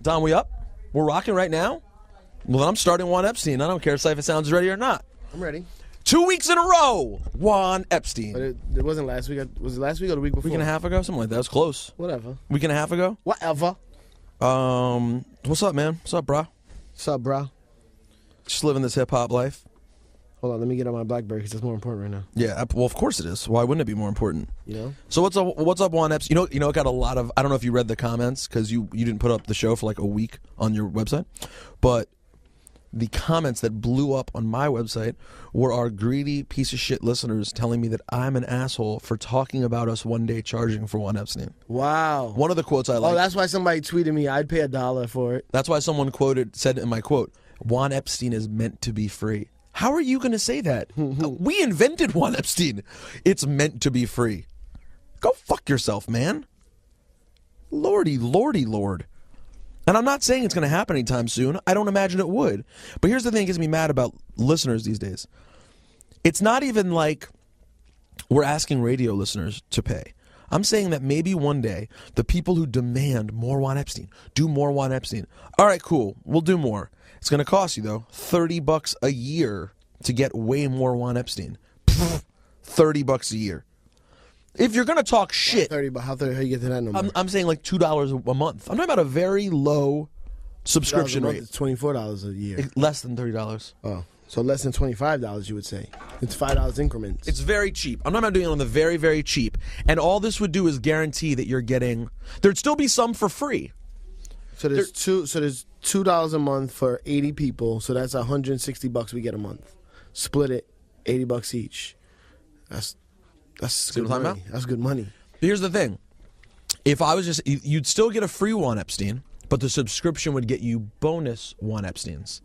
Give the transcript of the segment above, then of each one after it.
Don, we up? We're rocking right now? Well, then I'm starting Juan Epstein. I don't care if Cypher Sounds is ready or not. I'm ready. 2 weeks in a row, Juan Epstein. But it wasn't last week. Was it last week or the week before? Week and a half ago? Something like that. It was close. Whatever. Week and a half ago? Whatever. What's up, man? What's up, bro? What's up, bro? Just living this hip-hop life. Hold on, let me get on my BlackBerry because that's more important right now. Yeah, well, of course it is. Why wouldn't it be more important? You know? So what's up, Juan Epstein? You know, it got a lot of, I don't know if you read the comments because you didn't put up the show for like a week on your website, but the comments that blew up on my website were our greedy piece of shit listeners telling me that I'm an asshole for talking about us one day charging for Juan Epstein. Wow. One of the quotes I like. Oh, that's why somebody tweeted me, I'd pay $1 for it. That's why someone said in my quote, Juan Epstein is meant to be free. How are you going to say that? We invented Juan Epstein. It's meant to be free. Go fuck yourself, man. Lordy, Lord. And I'm not saying it's going to happen anytime soon. I don't imagine it would. But here's the thing that gets me mad about listeners these days. It's not even like we're asking radio listeners to pay. I'm saying that maybe one day the people who demand more Juan Epstein, do more Juan Epstein. All right, cool. We'll do more. It's going to cost you, though, $30 a year to get way more Juan Epstein. $30 a year. If you're going to talk shit... How you get to that number? I'm saying like $2 a month. I'm talking about a very low subscription rate. It's $24 a year. Less than $30. Oh, so less than $25, you would say. It's $5 increments. It's very cheap. I'm not about doing it on the very, very cheap. And all this would do is guarantee that you're getting... There'd still be some for free. So there's $2 a month for 80 people. So that's $160 we get a month. Split it, $80 each. That's good money. That's good money. Here's the thing. If I was just... You'd still get a free Juan Epstein, but the subscription would get you bonus Juan Epsteins.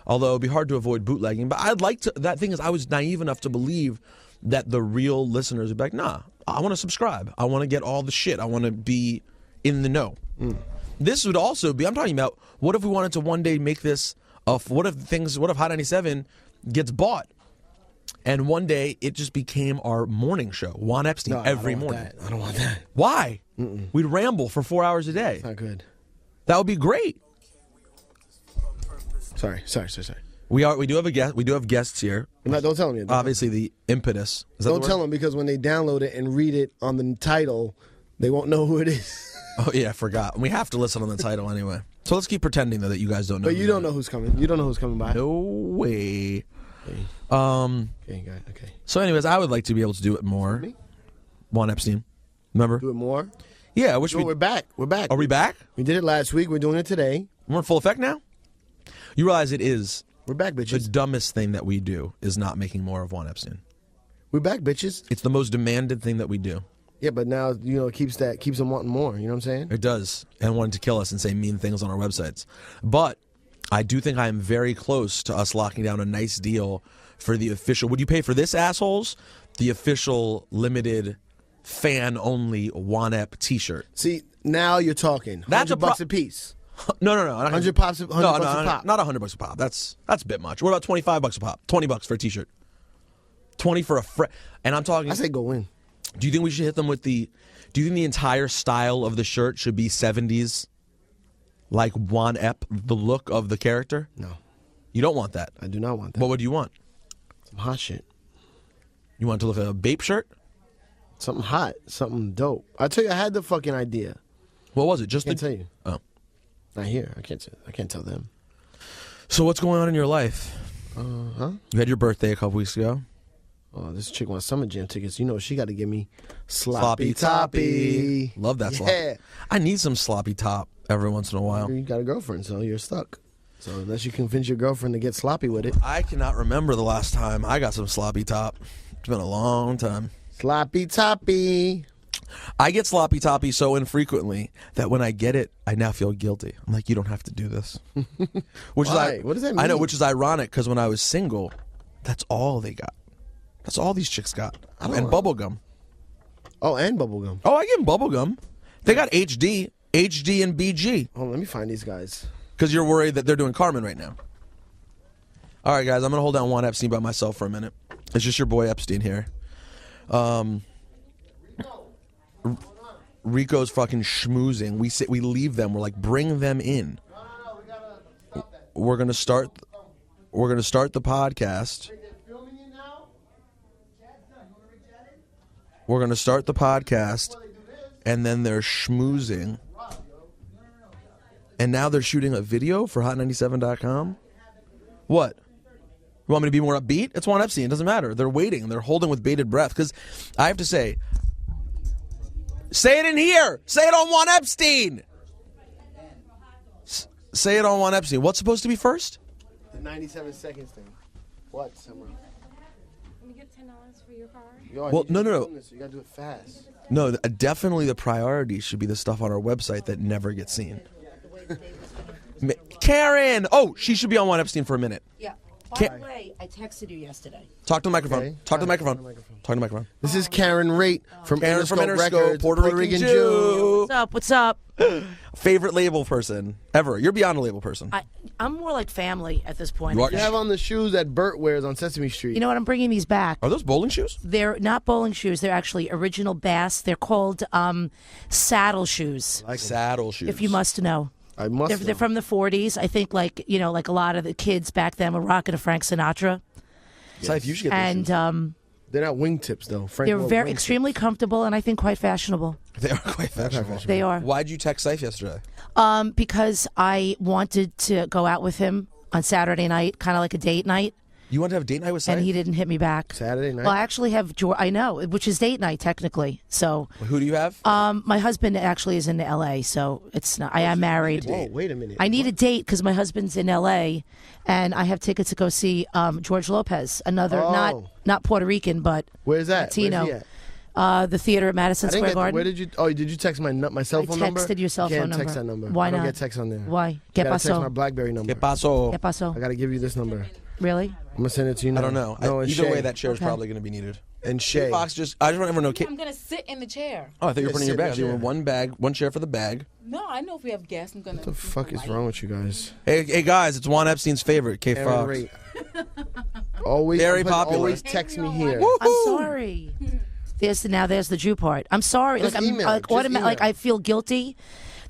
Although it'd be hard to avoid bootlegging. But I'd like to... That thing is, I was naive enough to believe that the real listeners would be like, nah, I want to subscribe. I want to get all the shit. I want to be in the know. This would also be... I'm talking about, what if we wanted to one day make this... What if Hot 97 gets bought? And one day, it just became our morning show. Juan Epstein every morning. I don't want that. Why? We'd ramble for 4 hours a day. It's not good. That would be great. Sorry. We do have a guest. We do have guests here. Don't tell them yet. Obviously, the impetus. Don't tell them because when they download it and read it on the title, they won't know who it is. Oh yeah, I forgot. We have to listen on the title anyway. So let's keep pretending though that you guys don't know. But you don't know who's coming. You don't know who's coming by. No way. Okay. So, anyways, I would like to be able to do it more. Juan Epstein, remember? Do it more. Yeah, I wish we're back. We're back. Are we back? We did it last week. We're doing it today. We're in full effect now. You realize it is. We're back, bitches. The dumbest thing that we do is not making more of Juan Epstein. We're back, bitches. It's the most demanded thing that we do. Yeah, but now it keeps them wanting more. You know what I'm saying? It does, and wanting to kill us and say mean things on our websites. But I do think I am very close to us locking down a nice deal for the official. Would you pay for this, assholes? The official limited fan-only Juan Ep T-shirt. See, now you're talking. That's $100 a piece. No. 100 pops. $100 a pop. Not $100 a pop. That's a bit much. What about $25 a pop? $20 for a T-shirt. 20 for a and I'm talking. I say go in. Do you think we should hit them with the? Do you think the entire style of the shirt should be 70s, like Juan Ep, the look of the character? No, you don't want that. I do not want that. What would you want? Some hot shit. You want it to look like a Bape shirt? Something hot, something dope. I tell you, I had the fucking idea. What was it? I can't tell you. Oh, not here. I can't tell them. So what's going on in your life? You had your birthday a couple weeks ago. Oh, this chick wants summer jam tickets. You know she got to give me sloppy toppy. Love that sloppy. Yeah. I need some sloppy top every once in a while. You got a girlfriend, so you're stuck. So unless you convince your girlfriend to get sloppy with it. I cannot remember the last time I got some sloppy top. It's been a long time. Sloppy toppy. I get sloppy toppy so infrequently that when I get it, I now feel guilty. I'm like, you don't have to do this. Why? What does that mean? I know, which is ironic because when I was single, that's all they got. That's all these chicks got. And bubblegum. Oh, and bubblegum. Oh, I give them bubblegum. They got HD and BG. Oh, let me find these guys. Because you're worried that they're doing Carmen right now. All right, guys, I'm going to hold down Juan Epstein by myself for a minute. It's just your boy Epstein here. Rico's fucking schmoozing. We leave them. We're like, bring them in. No, we gotta stop that. We're gonna start the podcast. They're filming it now? We're gonna start the podcast, and then they're schmoozing. And now they're shooting a video for Hot97.com. What? You want me to be more upbeat? It's Juan Epstein. It doesn't matter. They're waiting. They're holding with bated breath. Because I have to say it in here. Say it on Juan Epstein. Say it on Juan Epstein. What's supposed to be first? The 97 seconds thing. What, Summer? Can we get $10 for your car? Yo, Well, no. You gotta do it fast. No, definitely the priority should be the stuff on our website that never gets seen. Karen! Oh, she should be on Juan Epstein for a minute. Yeah. By the way, I texted you yesterday. Talk to the microphone. Okay. Talk to the microphone. Talk to the microphone. This is Karen Rate from Karen from Interscope Interscope, Records, Puerto Rican Jew. What's up? What's up? Favorite label person ever. You're beyond a label person. I'm more like family at this point. You are? You have on the shoes that Bert wears on Sesame Street. You know what? I'm bringing these back. Are those bowling shoes? They're not bowling shoes. They're actually original Bass. They're called saddle shoes, like Saddle shoes. if you must know. I must. They're from the 40s. I think, like a lot of the kids back then were rocking a Frank Sinatra. Syfe, you should get those And shoes. They're not wingtips though. Frank they're wore very wingtips. extremely comfortable and I think quite fashionable. They are quite fashionable. They are. Why'd you text Syfe yesterday? Because I wanted to go out with him on Saturday night, kind of like a date night. You want to have a date night with Syfe? And he didn't hit me back. Saturday night. Well, I actually have I know, which is date night technically. So, Who do you have? my husband actually is in LA, so it's not. I am married. Whoa, wait a minute. I need a date because my husband's in LA, and I have tickets to go see George Lopez, another not Puerto Rican but Where's that? Latino. Where's he at? The theater at Madison I didn't Square get. Garden. Where did you? Oh, did you text my cell phone number? I texted your cell you phone can't text number. that number. Why I don't not? get text on there. Why? You ¿Qué gotta text pasó? my BlackBerry number. ¿Qué pasó? ¿Qué pasó? I gotta give you this number. Really? I'm gonna send it to you now. I don't know. No, and Either Shay. way, that chair is Okay. probably going to be needed. And Shay. Fox I just want everyone to know. I'm going to sit in the chair. Oh, I thought you were Yeah, putting your sit in bag. the You were chair. one bag, one chair for the bag. No, I know if we have guests, I'm going to. What the fuck is wrong with you guys? Hey guys, it's Juan Epstein's favorite, K Aaron Fox. Rate. Always Very I'm putting popular. Always text me here. I'm sorry. There's the Jew part. I'm sorry. Just like I'm email. like, Just like email. I feel guilty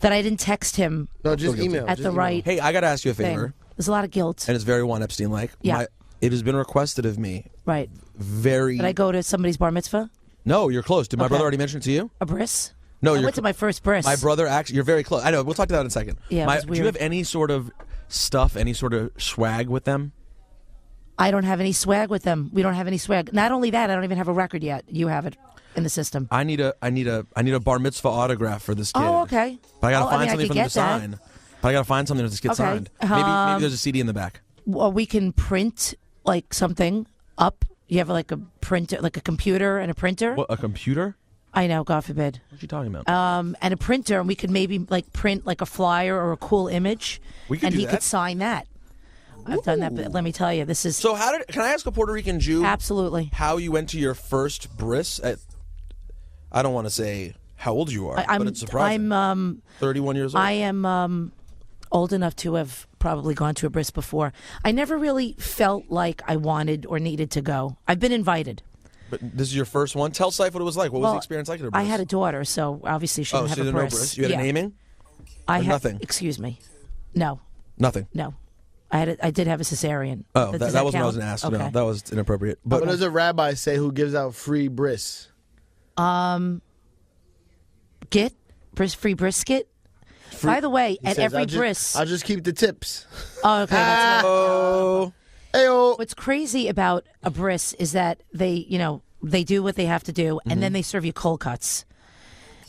that I didn't text him No, just email. at Just the email. right Hey, I got to ask you a thing. favor, There's a lot of guilt. and it's very Juan Epstein-like. Yeah. It has been requested of me. Right. Very. Did I go to somebody's bar mitzvah? No, you're close. Did my Okay. brother already mention it to you? A bris? No, I you're went to my first bris. My brother actually, you're very close. I know. We'll talk to that in a second. Yeah, it was Do you weird. have any sort of stuff, any sort of swag with them? I don't have any swag with them. We don't have any swag. Not only that, I don't even have a record yet. You have it in the system. I need a bar mitzvah autograph for this kid. Oh, okay. But I gotta Oh, find I mean, I something could for them to get that. sign. But I gotta find something to just get Okay. signed. Maybe there's a CD in the back. Well, we can print like something up. You have like a printer, like a computer and a printer. What, a computer? I know, God forbid. What are you talking about? And a printer, and we could maybe like print like a flyer or a cool image, We could and do he that. could sign that. I've done that, but let me tell you, this is So can I ask a Puerto Rican Jew absolutely. how you went to your first bris at, I don't want to say how old you are, but it's surprising. I'm 31 years old. I am old enough to have probably gone to a bris before. I never really felt like I wanted or needed to go. I've been invited. But this is your first one? Tell Syfe what it was like. What was Well, the experience like at a bris? I had a daughter, so obviously she Oh, didn't so have you a didn't know bris. bris? You had Yeah. a naming? I Or had nothing? Excuse me. No, Nothing. no. I did have a cesarean. Oh, Does that wasn't what I was count? going to ask. Okay. No, that was inappropriate. What But does a rabbi say who gives out free bris? Free brisket. By the way, He at says, every I'll just, bris. I'll just keep the tips. Oh, okay. That's not, oh, Ayo. what's crazy about a bris is that they do what they have to do, and then they serve you cold cuts,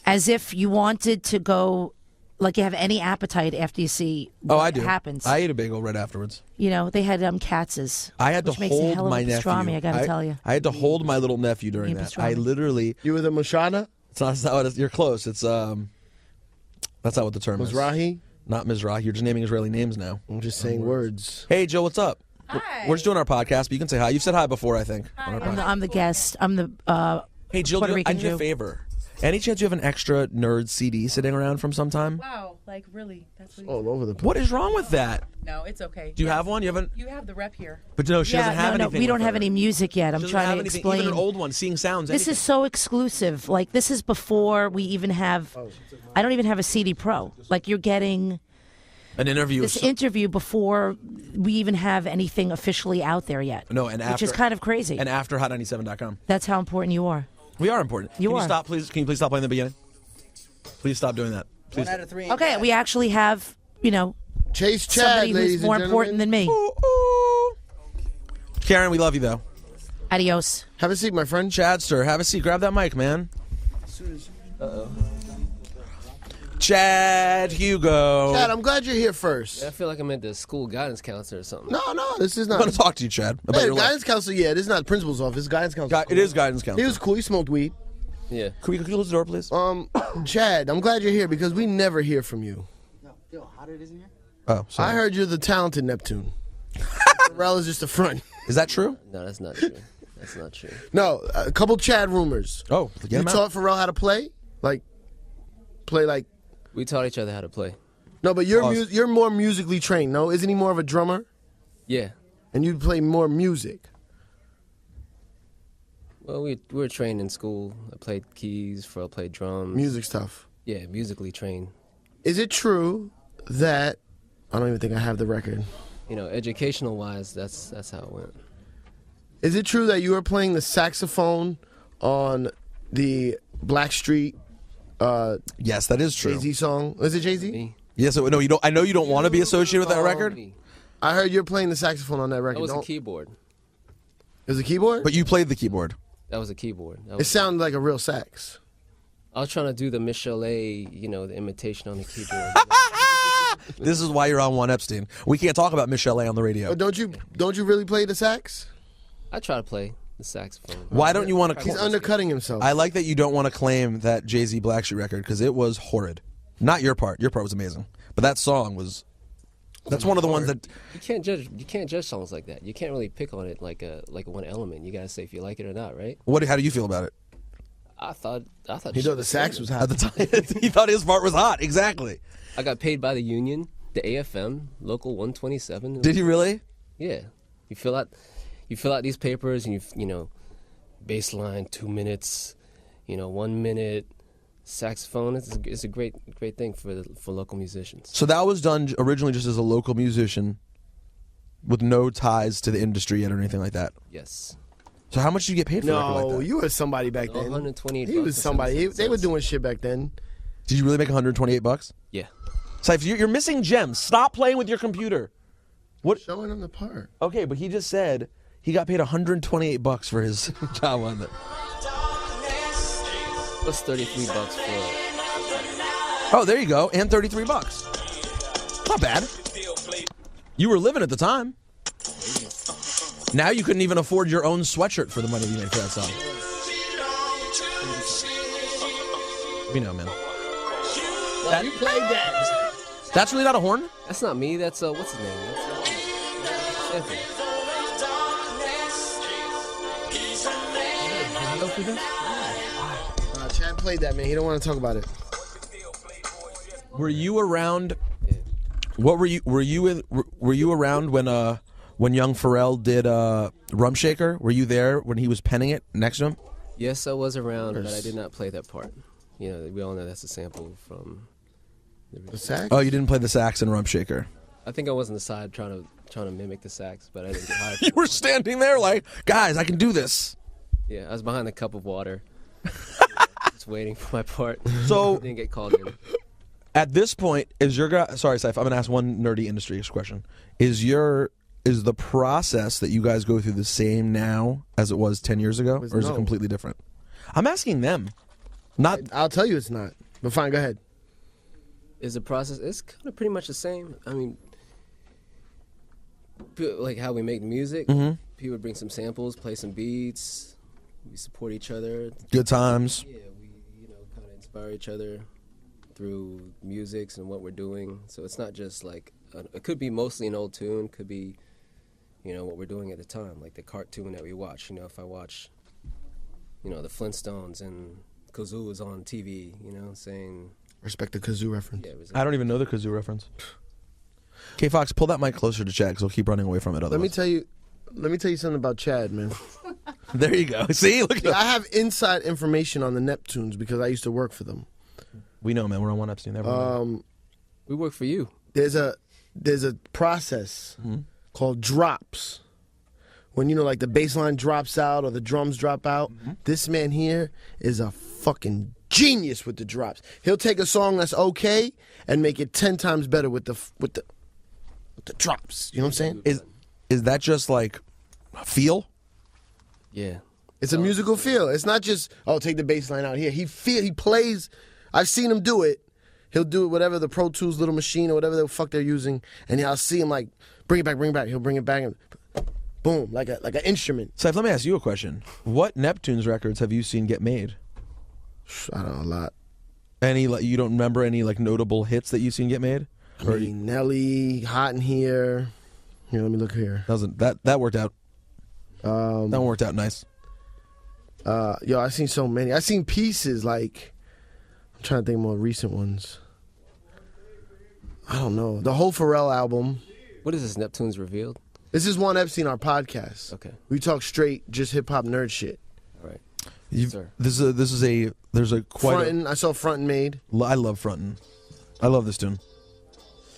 as if you wanted to go, like you have any appetite after you see what I do. happens. I ate a bagel right afterwards. They had Katz's. I had which to makes a hold hell of my a nephew. pastrami, I gotta tell you. I had to hold my little nephew during Beef that. pastrami. I literally. You were the Mashana? It's not what you're close. It's That's not what the term is. Mizrahi? Not Mizrahi. You're just naming Israeli names now. I'm just saying words. Hey, Joe, what's up? Hi. We're just doing our podcast, but you can say hi. You've said hi before, I think. On our podcast. I'm the guest. I'm the Hey, Jill, Puerto I Rican need a Jew. favor. Any chance you have an extra N.E.R.D CD sitting around from some time? Wow, like really? That's what All over the place. What is wrong with that? No, it's okay. Do you have one? You haven't? You have the rep here. But no, she doesn't have anything. We don't with have her. any music yet. I'm She doesn't trying have to anything, explain. Even an old one, seeing sounds. This is so exclusive. Like, this is before we even have. I don't even have a CD Pro. Like, you're getting an interview. this interview before we even have anything officially out there yet. No, and after, which is kind of crazy. And after Hot97.com. That's how important you are. We are important. You Can are. you stop, please? Can you please stop playing the beginning? Please stop doing that. Please. 1 out of 3 ain't Okay, bad. we actually have, Chase Chad, somebody ladies who's more and important than gentlemen. me. Ooh, ooh. Karen, we love you though. Adios. Have a seat, my friend. Chadster, have a seat. Grab that mic, man. Chad, Hugo. Chad, I'm glad you're here first. I feel like I'm at the school guidance counselor or something. No, this is I not. want to talk to you, Chad, about Hey, your life. guidance counselor, yeah, this is not principal's office. Guidance counselor. It is guidance He counselor. was cool. He smoked weed. Yeah. Can we close the door, please? Chad, I'm glad you're here because we never hear from you. No, feel how hotter it is in here? Oh, sorry. I heard you're the talented Neptune. Pharrell is just a front. Is that true? No, that's not true. That's not true. No, a couple Chad rumors. Oh, get You him out. taught Pharrell how to play? Play like... We taught each other how to play. No, but you're Pause. you're more musically trained, no? Isn't he more of a drummer? Yeah. And you play more music. Well, we were trained in school. I played keys, Pharrell played drums. Music stuff. Yeah, musically trained. Is it true that... I don't even think I have the record. You know, educational wise, that's how it went. Is it true that you were playing the saxophone on the Blackstreet Yes, that is true. Jay-Z song? Is it Jay-Z? Me. Yes, no, you don't. I know you don't want to be associated with that record, Me. I heard you're playing the saxophone on that record. That was a Don't- keyboard. It was a keyboard? But but you played the keyboard. That was a keyboard. That It was, sounded like a real sax. I was trying to do the Michelet, the imitation on the keyboard. This is why you're on Juan Epstein. We can't talk about Michelle on the radio. But don't you really play the sax? I try to play the saxophone. Why don't you want to? He's undercutting himself. I like that you don't want to claim that Jay-Z Blackstreet record because it was horrid. Not your part. Your part was amazing, but that song was. That's one of the ones that. You can't judge. You can't judge songs like that. You can't really pick on it like one element. You gotta say if you like it or not, right? What? How do you feel about it? I thought. He thought the sax was hot. At the time, he thought his part was hot. Exactly. I got paid by the union, the AFM, local 127. Did he really? Yeah. You fill out these papers, and baseline 2 minutes, 1 minute. Saxophone is a great thing for local musicians. So that was done originally just as a local musician, with no ties to the industry yet or anything like that. Yes. So how much did you get paid for a record like No, that? you were somebody back then. 128 He was bucks or somebody. something. They were doing shit back then. Did you really make $128? Yeah. So if you're missing gems, stop playing with your computer. What? Showing him the part. Okay, but he just said he got paid $128 for his job on that. Plus 33 bucks for. Oh, there you go, and $33. Not bad. You were living at the time. Now you couldn't even afford your own sweatshirt for the money you made for that song. We know, man. You played that. That's really not a horn? That's not me. That's what's his name? That's Anthony. Chad played that, man. He don't want to talk about it. Were you around? What were you? Were you around when young Pharrell did Rum Shaker? Were you there when he was penning it next to him? Yes, I was around, but I did not play that part. We all know that's a sample from. The sax? Oh, you didn't play the sax in Rum Shaker. I think I was on the side trying to mimic the sax, but I didn't get hired. You were standing there like, guys, I can do this. Yeah, I was behind a cup of water, just waiting for my part. So Didn't get called in. at this point, is your guy? Sorry, Saif. I'm gonna ask one nerdy industry question. Is the process that you guys go through the same now as it was 10 years ago, or is it No. completely different? I'm asking them. Not. I'll tell you it's not. But fine, go ahead. Is the process? It's kind of pretty much the same. I mean, like how we make music. Mhm. People would bring some samples, play some beats. We support each other. Good times. Yeah, we kind of inspire each other through musics and what we're doing. So it's not just like it could be mostly an old tune. Could be, what we're doing at the time, like the cartoon that we watch. If I watch, the Flintstones and Kazoo was on TV, you know, saying Respect the kazoo reference. yeah, it was I don't even know the kazoo reference. K Fox, pull that mic closer to Chad because he'll keep running away from it. Let me tell you something about Chad, man. There you go. See, look at I have inside information on the Neptunes because I used to work for them. We know, man. We're on Juan Epstein. Everyone. we work for you. There's a process called drops. When like the bass line drops out or the drums drop out, this man here is a fucking genius with the drops. He'll take a song that's okay and make it 10 times better with the drops. You know what I'm saying? Is that just like feel? Yeah. It's a musical feel. It's not just take the bass line out here. He plays. I've seen him do it. He'll do it whatever the Pro Tools little machine or whatever the fuck they're using, and I'll see him like bring it back. He'll bring it back and boom, like an instrument. Saif, let me ask you a question. What Neptunes records have you seen get made? I don't know, a lot. Any you don't remember any like notable hits that you've seen get made? I mean, Nelly, Hot in Here. Here, let me look here. That worked out? That one worked out nice. I've seen so many. I've seen pieces like I'm trying to think of more recent ones. I don't know. The whole Pharrell album. What is this, Neptunes Revealed? This is Juan Epstein, our podcast. Okay. We talk straight, just hip hop nerd shit. All right. There's a quite. Frontin', I saw Frontin' made. I love Frontin'. I love this tune.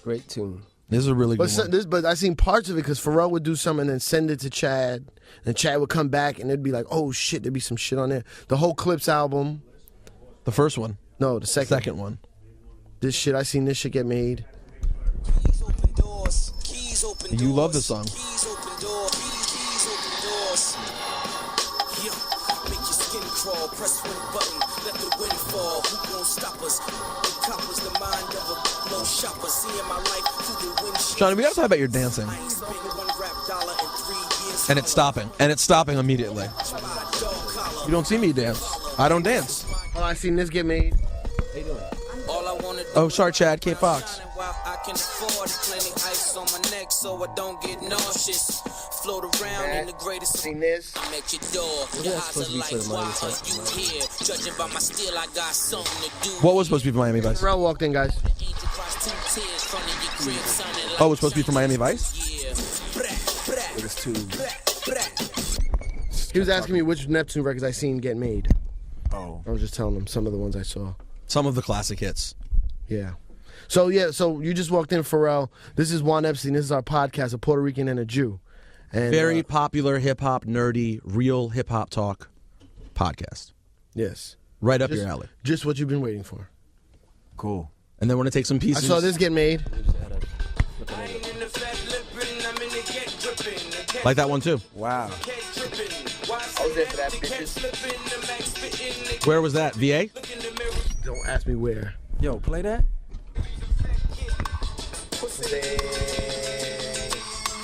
Great tune. This is a really good one. But I seen parts of it because Pharrell would do something and then send it to Chad, and Chad would come back and it'd be like, oh shit, there'd be some shit on there. The whole Clips album. The first one. No, the second one. This shit, I seen this shit get made. You love this song. Johnny, we gotta talk about your dancing. And it's stopping. And it's stopping immediately. You don't see me dance. I don't dance. Oh, I seen this get made. Oh, sorry, Chad. K Fox. Float around in the greatest. Seen this? I'm at your door. Your eyes are like, why are you here? Judging by my steel, I got something to do. What was supposed to be for Miami Vice? Pharrell walked in, guys. Oh, it was supposed to be for Miami Vice? It was too. He was asking me which Neptune records I seen get made. Oh. I was just telling him some of the ones I saw. Some of the classic hits. Yeah. So you just walked in, Pharrell. This is Juan Epstein. This is our podcast, a Puerto Rican and a Jew. And, Very popular hip-hop, nerdy, real hip-hop talk podcast. Yes. Right up your alley. Just what you've been waiting for. Cool. And then we're going to take some I pieces. saw this get made. Like that one, too. Wow. I was there for that, bitches. Where was that? VA? Don't ask me where. Yo, play that.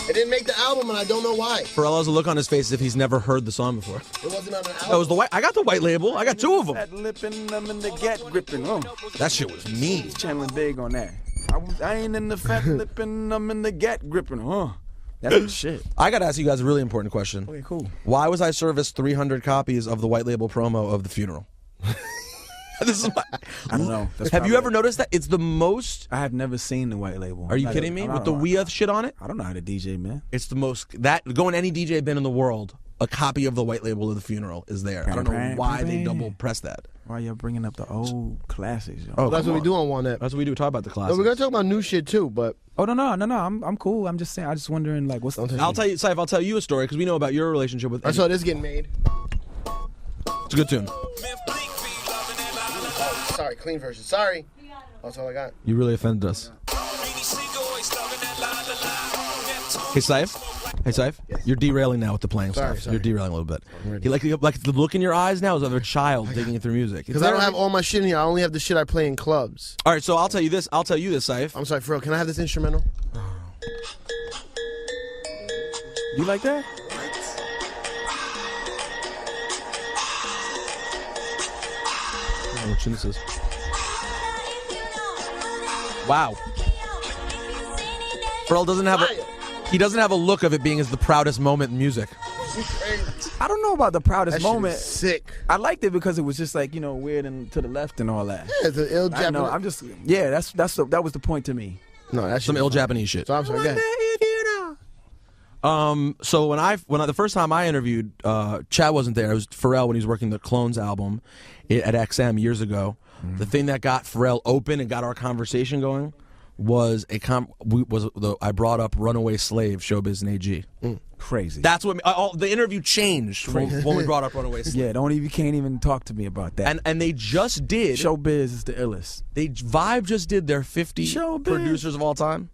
It didn't make the album, and I don't know why. Pharrell has a look on his face as if he's never heard the song before. It wasn't on an album. That was the white. I got the white label. I got two of them. That lippin', I'm in the get gripping. Oh, That shit was mean. he's channeling big on that. I ain't in the fat lippin', I'm in the get gripping. Huh. That's the shit. I got to ask you guys a really important question. Okay, cool. Why was I serviced 300 copies of the white label promo of the funeral? This is I don't know. That's Have you probably- ever noticed that? It's the most. I have never seen the white label. Are you kidding me? With the Wea shit on it? I don't know how to DJ, man. It's the most. That going any DJ bin in the world, a copy of the white label of the funeral is there. I don't know why they double press that. Why y'all bringing up the old classics, yo? Oh, That's come what we on. do on One Ep. That's what we do. Talk about the classics. We're gonna talk about new shit too, but Oh no. I'm cool. I'm just saying. I just wondering like what's the I'll tell you, Saif. I'll tell you a story because we know about your relationship with. I saw this getting made. It's a good tune. Sorry, clean version. Sorry. That's all I got. You really offended us. Hey, Saif. Hey, Saif. Yes. You're derailing now with the playing Sorry, stuff. sorry. You're derailing a little bit. ready. He like the look in your eyes now is of a child digging through music. Because I don't have all my shit in here. I only have the shit I play in clubs. All right, so I'll tell you this, Saif. I'm sorry, Pharrell. Can I have this instrumental? You like that? I don't know what tune this is. Wow. Pharrell doesn't have a look of it being as the proudest moment in music. I don't know about the proudest That shit moment. is sick. I liked it because it was just like, weird and to the left and all that. Yeah, the ill I know. Japanese. That was the point to me. No, that's Some ill Japanese shit. So I'm sorry. Go ahead. So the first time I interviewed, Chad wasn't there. It was Pharrell when he was working the Clones album at XM years ago. The thing that got Pharrell open and got our conversation going was I brought up Runaway Slave, Showbiz and AG. Crazy. That's what the interview changed when we brought up Runaway Slave. Yeah, you can't even talk to me about that. And they just did. Showbiz is the illest. Vibe just did their 50 Showbiz. producers of all time.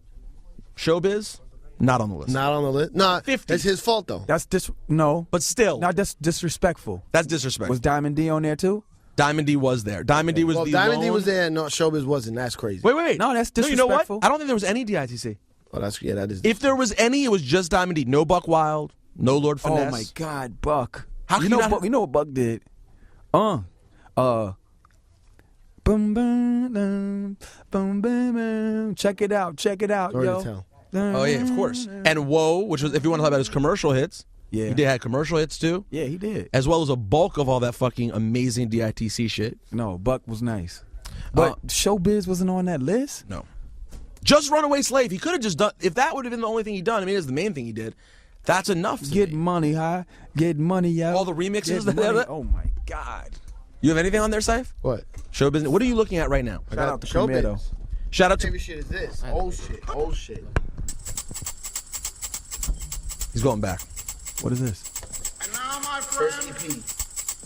Showbiz, not on the list. Not on the list. Nah, 50. it's his fault though. That's no. But still, That's disrespectful. that's disrespectful. Was Diamond D on there too? Diamond D was there. Diamond D was Well, the Diamond D lone- was there and no, Showbiz wasn't. That's crazy. Wait. No, that's No, you know what? disrespectful. I don't think there was any DITC. Oh, that is. If there was any, it was just Diamond D. No Buck Wild, no Lord Finesse. Oh my God, Buck! How you can know? you not- Buck, you know what Buck did? Boom, boom, boom, boom, boom. Check it out, Sorry yo. to tell. Oh yeah, of course. And Whoa, which was, if you want to talk about his commercial hits, Yeah. he had commercial hits too, Yeah, he did. as well as a bulk of all that fucking amazing DITC shit. No, Buck was nice, but Showbiz wasn't on that list. No, just Runaway Slave. He could have just done. If that would have been the only thing he done, I mean, it's the main thing he did. That's enough. To Get me. money, huh? Get money, yo. All the remixes Get that- money. Oh my God! You have anything on there, Saif? What? Showbiz. What are you looking at right now? Shout out to Showbiz. Premier though. Shout out to. Favorite shit is this. Old shit. He's going back. What is this? And now, my First friend, EP.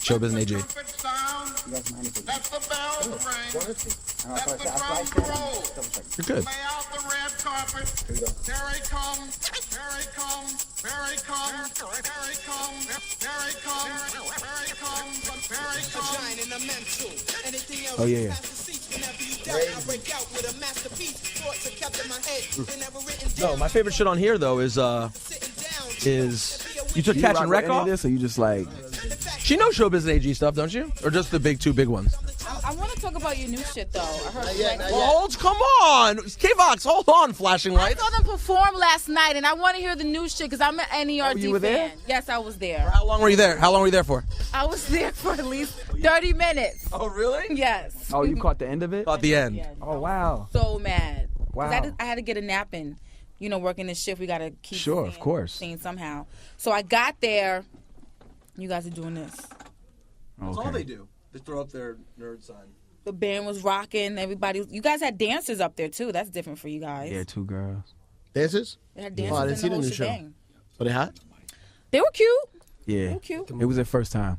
Showbiz and AG. trumpet sound. That's the bell to ring. That's the drum to roll. You're good. Lay out the red carpet. Here he comes. Here he comes. Here he comes. Here he comes. Here he comes. Here he comes. Here he comes. Oh yeah. No, my favorite shit on here though is you took Catch and Wreck Any of off. this, or you just like? She knows Showbiz and AG stuff, don't you? Or just the two big ones? I want to talk about your new shit though. I heard Come on, K-Vox, hold on, flashing I lights. saw them perform last night, and I want to hear the new shit because I'm an N.E.R.D. you were there? fan. Yes, I was there. How long were you there? How long were you there for? I was there for at least 30 minutes. Oh, really? Yes. Oh, you caught the end of it? At the end. Yes. Oh wow. So mad. 'Cause Wow. I had to get a nap in. Working this shift, we got to keep Sure, of course. staying somehow. So I got there. You guys are doing this. That's all they do. They throw up their nerd sign. The band was rocking. You guys had dancers up there too. That's different for you guys. Yeah, 2 girls. Dancers? They had Oh, dancers I didn't in see the the whole new show. shebang. Are they hot? They were cute. Yeah. They were cute. It was their first time.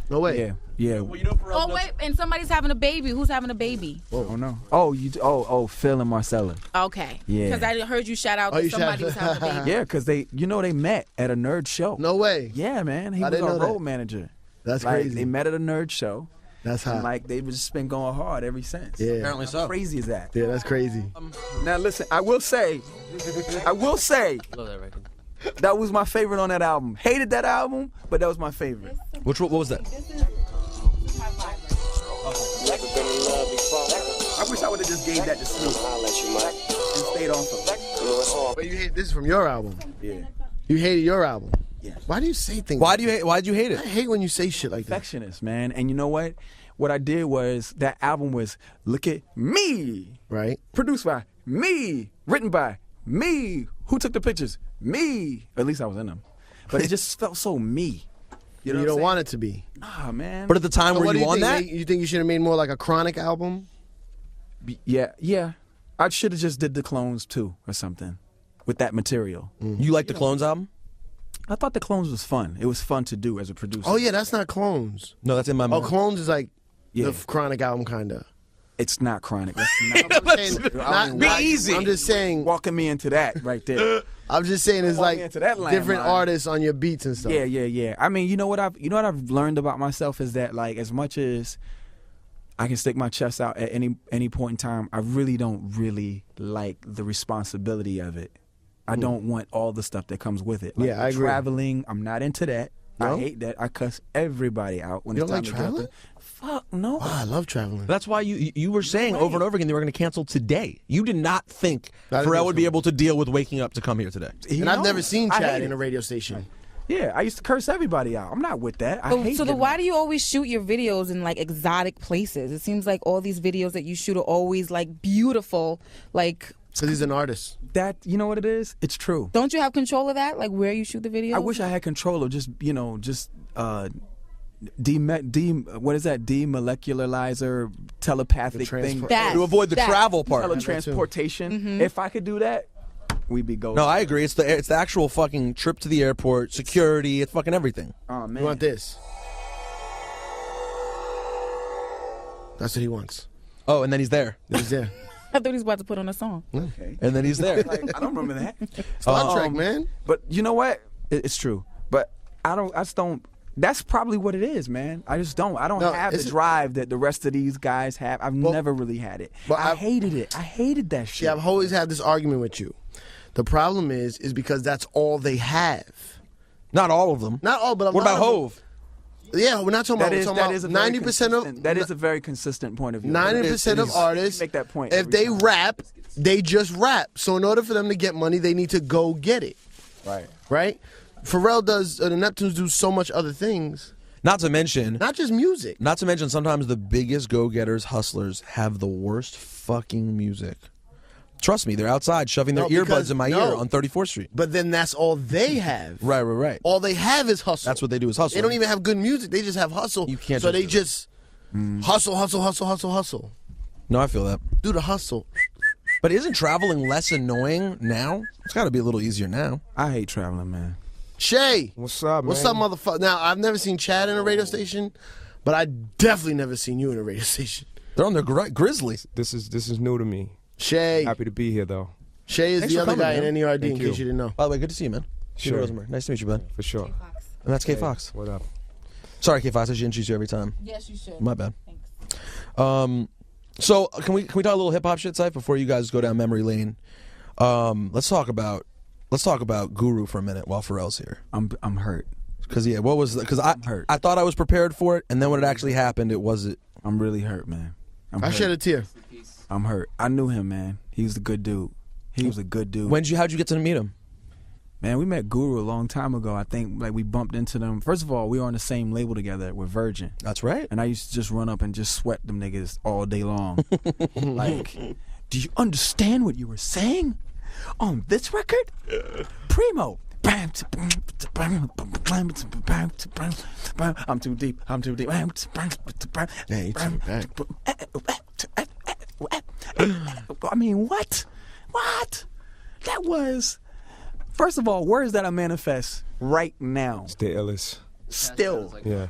No way. Yeah. Yeah. Well, you know Pharrell Oh knows- wait, and somebody's having a baby. Who's having a baby? Oh no. Oh, Phil and Marcella. Okay. Yeah. Because I heard you shout out Oh, that you somebody was shout- having a baby. Yeah, because they met at a nerd show. No way. Yeah, man. He I was didn't our know road that. manager. That's Like, crazy. they met at a nerd show. That's And hot. like they've just been going hard ever since. Yeah. Apparently so. How crazy is that? Yeah, that's crazy. Now listen, I will say Love that record. that was my favorite on that album. Hated that album, but that was my favorite. What was that? I wish I would have just gave that to Snoop and stayed on for But you hate this is from your album. Yeah. You hated your album. Yeah. Why do you say things? Why'd you hate I it? hate when you say shit like that. Perfectionist, man. And you know what? What I did was that album was Look at Me. Right? Produced by me. Written by me. Who took the pictures? Me. At least I was in them. But it just felt so me. You know what don't I'm want it to be. Ah, man. But at the time, So were what do you on think? that? You think you should have made more like a Chronic album? Yeah. I should have just did the Clones too or something with that material. You like the Clones album? I thought the Clones was fun. It was fun to do as a producer. Oh yeah, that's not Clones. No, that's in my Oh, mind. Clones is like Yeah. the Chronic album, kinda. It's not Chronic. That's not Be easy. I'm just saying. walking me into that right there. I'm just saying it's Walk like me into that different landmine. artists on your beats and stuff. Yeah. I mean, you know what I've learned about myself is that like as much as I can stick my chest out at any point in time, I really don't really like the responsibility of it. I don't want all the stuff that comes with it. Like Yeah, I agree. Traveling, I'm not into that. No? I hate that. I cuss everybody out when You it's don't time like to drop traveling? it. Fuck no. Wow, I love traveling. That's why you were saying over and over again they were going to cancel today. You did not think I didn't Pharrell think would so. be able to deal with waking up to come here today. And I've never seen I Chad hate in a it. radio station. Yeah, I used to curse everybody out. I'm not with that. I hate So getting- why do you always shoot your videos in like exotic places? It seems like all these videos that you shoot are always like beautiful. Like, Because he's an artist. that? You know what it is? It's true. don't you have control of that? Like where you shoot the videos? I wish I had control of just what is that? Demolecularizer telepathic thing. That- To avoid the that- travel part. Teletransportation. If I could do that, we'd be golden. No, I agree. It's the actual fucking trip to the airport, security. It's fucking everything. Oh man. You want this? That's what he wants. Oh, and then he's there. He's there. I thought he was about to put on a song. Okay. And then he's there. Like, I don't remember that. Star Trek, man. But you know what? It's true. But I just don't. That's probably what it is, man. I just don't. I don't No, have the it's- drive that the rest of these guys have. I've never really had it. but I I've- hated it. I hated that shit. See, I've always had this argument with you. The problem is because that's all they have. Not all of them. Not all, but a What lot about of them. Hove? Yeah, we're not talking about. That is we're talking a about very 90% of consistent- that is a very consistent point of view. 90% of artists. Make that point If every they time. rap, they just rap. So in order for them to get money, they need to go get it. Right. Right? Pharrell does. The Neptunes do so much other things, Not to mention, not just music. sometimes the biggest go-getters, hustlers, have the worst fucking music. Trust me, they're outside shoving their No, earbuds because- in my no. ear on 34th Street. But then that's all they have. Right. All they have is hustle. That's what they do is hustle. They don't even have good music. They just have hustle. You can't So just they do just hustle. No, I feel that. Do the hustle. But isn't traveling less annoying now? It's got to be a little easier now. I hate traveling, man. Shay. What's up, What's man? up, motherfucker? Now, I've never seen Chad in a radio station, but I definitely never seen you in a radio station. They're on their Grizzlies. This is new to me. Shay. Happy to be here though, Shay is Thanks the for other coming, guy man. in N.E.R.D. Thank in case you. you didn't know. By the way, good to see you, man. Peter Sure. Rosenberg. Nice to meet you, bud. for sure. And that's K Fox. What up? Sorry, K Fox. I should introduce you every time. Yes, you should. My bad. Thanks. So can we talk a little hip hop shit, Syfe, before you guys go down memory lane? Let's talk about Guru for a minute while Pharrell's here. I'm hurt. Because because hurt. I thought I was prepared for it, and then when it actually happened, it wasn't. I'm really hurt, man. I shed a tear. I'm hurt. I knew him, man. He was a good dude. He was a good dude. How'd you get to meet him? Man, we met Guru a long time ago. I think like we bumped into them. First of all, we were on the same label together with Virgin. That's right. And I used to just run up and just sweat them niggas all day long. Like, do you understand what you were saying on this record? Primo. I'm too deep. I'm too deep. Yeah, he took it back. I mean, what? What? That was. First of all, where is that a manifest right now? It's the illest. Still. Yeah.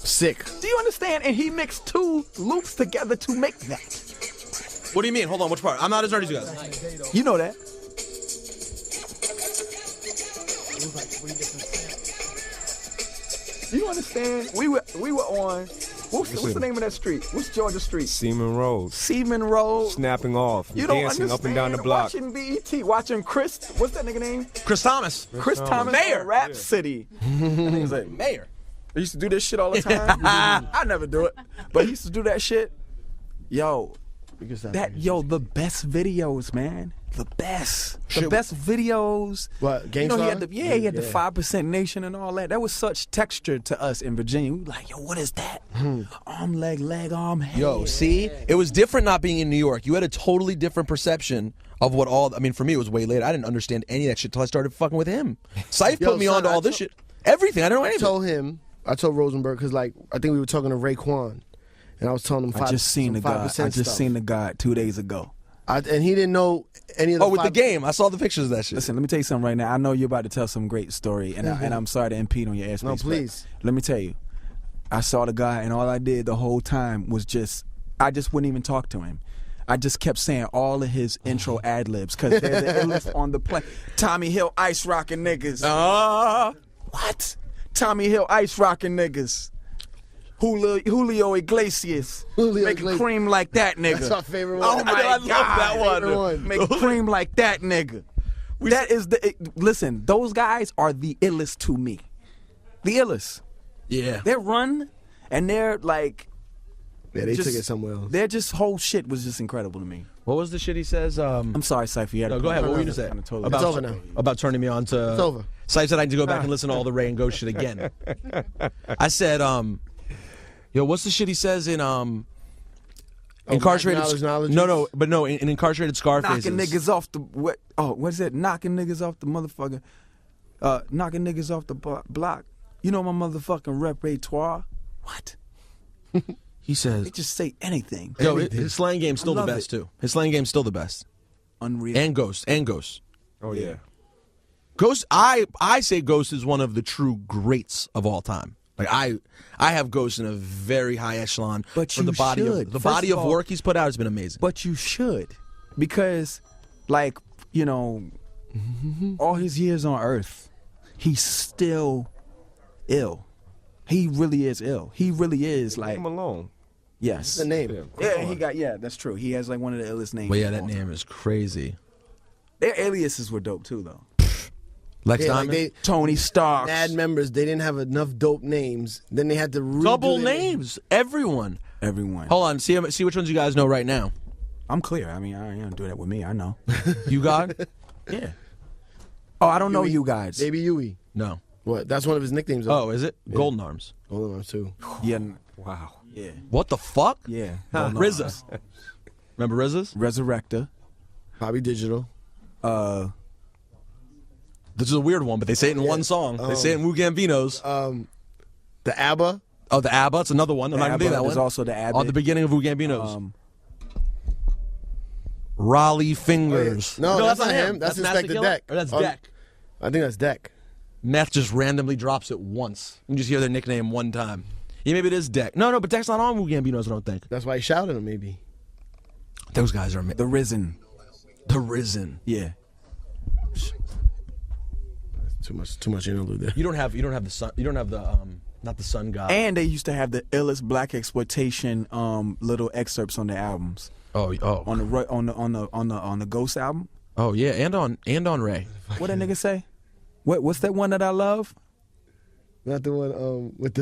Sick. Do you understand? And he mixed two loops together to make that. What do you mean? Hold on, which part? I'm not as nerdy as you guys. You know that. You understand? We were on. What's the name of that street? What's Georgia Street? Seaman Road. Seaman Road. Snapping off. You don't dancing understand. up and down the block. Watching BET, watching Chris. What's that nigga name? Chris Thomas. Chris Thomas. Mayor. on Rap City. And he was like, Mayor. I used to do this shit all the time. I never do it, but he used to do that shit. Yo, the best videos, man. The best videos. What, You know, he Gangstar? had he had the 5% Nation and all that. That was such texture to us in Virginia. We were like, yo, what is that? Arm, leg, arm, head. Yo, see? It was different not being in New York. You had a totally different perception of what for me, it was way later. I didn't understand any of that shit till I started fucking with him. Syfe Yo, put me son, on to all this shit. Everything. I didn't know anything. I told Rosenberg, because like, I think we were talking to Raekwon, and I was telling him I just seen the God. I just seen the God 2 days ago. And he didn't know any of the With the 5%. game. I saw the pictures of that shit. Listen, let me tell you something right now. I know you're about to tell some great story, and I'm sorry to impede on your airspace. No, but please. Let me tell you. I saw the guy, and all I did the whole time was I just wouldn't even talk to him. I just kept saying all of his intro ad libs because they're the illest on the planet. Tommy Hill ice rocking niggas. What? Tommy Hill ice rocking niggas. Julio Iglesias. Make Iglesias. cream like that nigga. That's my favorite one. Oh my I love God. that one. Favorite one. Make cream like that nigga. That is listen, those guys are the illest to me. The illest. Yeah. They're run and they're like Yeah, they took it somewhere else. Their just whole shit was just incredible to me. What was the shit he says? I'm sorry, Cypher. You had No, a go ahead. point. What were you going to say? Totally- It's over now. About turning me on to... It's over. Cypher said I need to go back and listen to all the Ray and Ghost shit again. I said, yo, what's the shit he says in incarcerated... knowledge. No, in incarcerated Scarfaces. Knocking niggas off the what? Oh, what's that? Knocking niggas off the motherfucker. Knocking niggas off the block. You know my motherfucking repertoire. What? He says... They just say anything. Yo, his slang game's still the love best, it. too. His slang game's still the best. Unreal. And Ghost. Oh yeah. Ghost, I say Ghost is one of the true greats of all time. Like I have Ghost in a very high echelon. But for you the body should. of the First body of of all- work he's put out has been amazing. But you should, because, like, you know, all his years on Earth, he's still ill. He really is ill. He really is like. Leave him alone. Yes. The name. Yeah, that's true. He has like one of the illest names. But yeah, of that all name time. is crazy. Their aliases were dope too, though. Lex Yeah, Diamond. like Tony Stark. N.E.R.D members, they didn't have enough dope names. Then they had to redo Double their names. Everyone. Everyone. Hold on. See which ones you guys know right now. I'm clear. I mean, I don't do that with me. I know. You got? Yeah. Oh, I don't know Huey. you guys. Baby Huey. No. What? That's one of his nicknames. though. Oh, is it? Golden Arms. Hold on, too. Yeah. Wow. Yeah. What the fuck? Yeah. RZA. Remember RZA's? Resurrector. Bobby Digital. This is a weird one, but they say it in one song. They say it in Wu Gambino's. The ABBA. Oh, the ABBA. It's another one. I'm not going to do that There's one. also the ABBA. On the beginning of Wu Gambino's. Raleigh Fingers. No, that's not him. That's Master Inspector Killer? Deck. Or that's Oh. Deck. I think that's Deck. Meth just randomly drops it once. You just hear their nickname one time. Yeah, maybe it is Deck. No, but Deck's not on Wu Gambino's, I don't think. That's why he shouted him, maybe. Those guys are The Risen. The Risen. Yeah. Too much interlude there. You don't have the sun. You don't have the not the Sun God. And they used to have the illest black exploitation little excerpts on their albums. Oh. On the Ghost album. Oh yeah, and on Ray. What that nigga say? What's that one that I love? Not the one with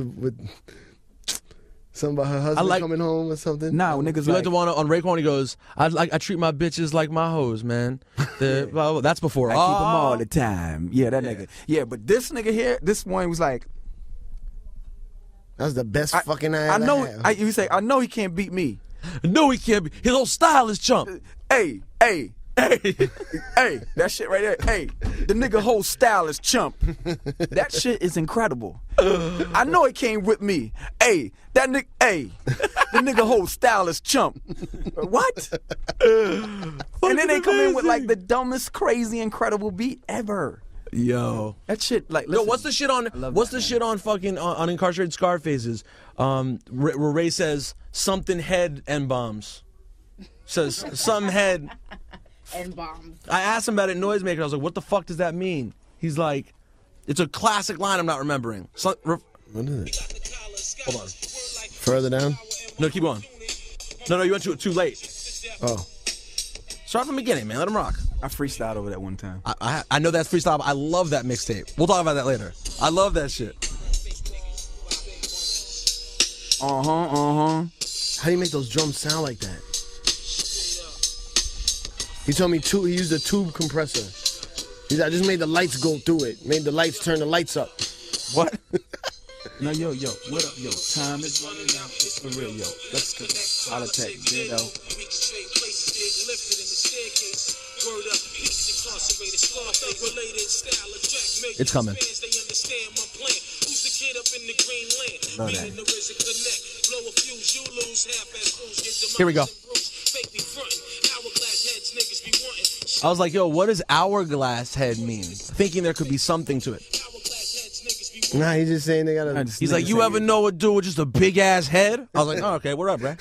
something about her husband coming home or something. Nah, niggas You like like the one on Raekwon? He goes, I treat my bitches like my hoes, man. Blah, blah, blah. That's before. I keep them all the time. Yeah, that nigga. Yeah, but this nigga here, this one was like, That's the best fucking I I ever know. had. You say, I know he can't beat me. No, he can't be. His whole style is chump. Hey, that shit right there. Hey, the nigga whole style is chump. That shit is incredible. I know it came with me. Hey, that nigga. Hey, the nigga whole style is chump. What? And then they come in with like the dumbest, crazy, incredible beat ever. Yo. That shit like. Yo, Listen, what's the shit on? What's the shit on fucking on incarcerated Scarfaces? Where Ray says something head and bombs. Says some head. And bombs. I asked him about it in Noisemaker. I was like, what the fuck does that mean? He's like, it's a classic line I'm not remembering. What is it? Hold on. Further down? No, keep going. No, you went to it too late. Oh. Start from the beginning, man. Let him rock. I freestyled over that one time. I know that's freestyle, but I love that mixtape. We'll talk about that later. I love that shit. How do you make those drums sound like that? He told me he used a tube compressor. He said, I just made the lights go through it. Made the lights turn the lights up. What? No, yo, what up, yo? Time is running out. It's for real, yo. Let's go. Politics, ditto. It's coming. Love that. Here we go. I was like, yo, what does hourglass head mean? Thinking there could be something to it. Nah, he's just saying they got a... He's like, you ever know a dude with just a big ass head? I was like, oh, okay, what up, bro?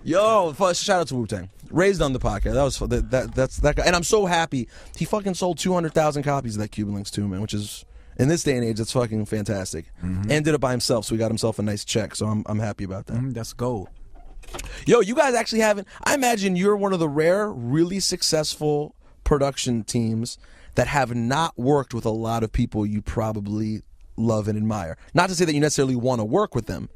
Yo, shout out to Wu-Tang. Raised on the podcast. That was that's that guy. And I'm so happy. He fucking sold 200,000 copies of that Cuban Links too, man, which is, in this day and age, that's fucking fantastic. And did it by himself, so he got himself a nice check, so I'm happy about that. That's gold. Yo, you guys actually haven't... I imagine you're one of the rare, really successful production teams that have not worked with a lot of people you probably love and admire. Not to say that you necessarily want to work with them,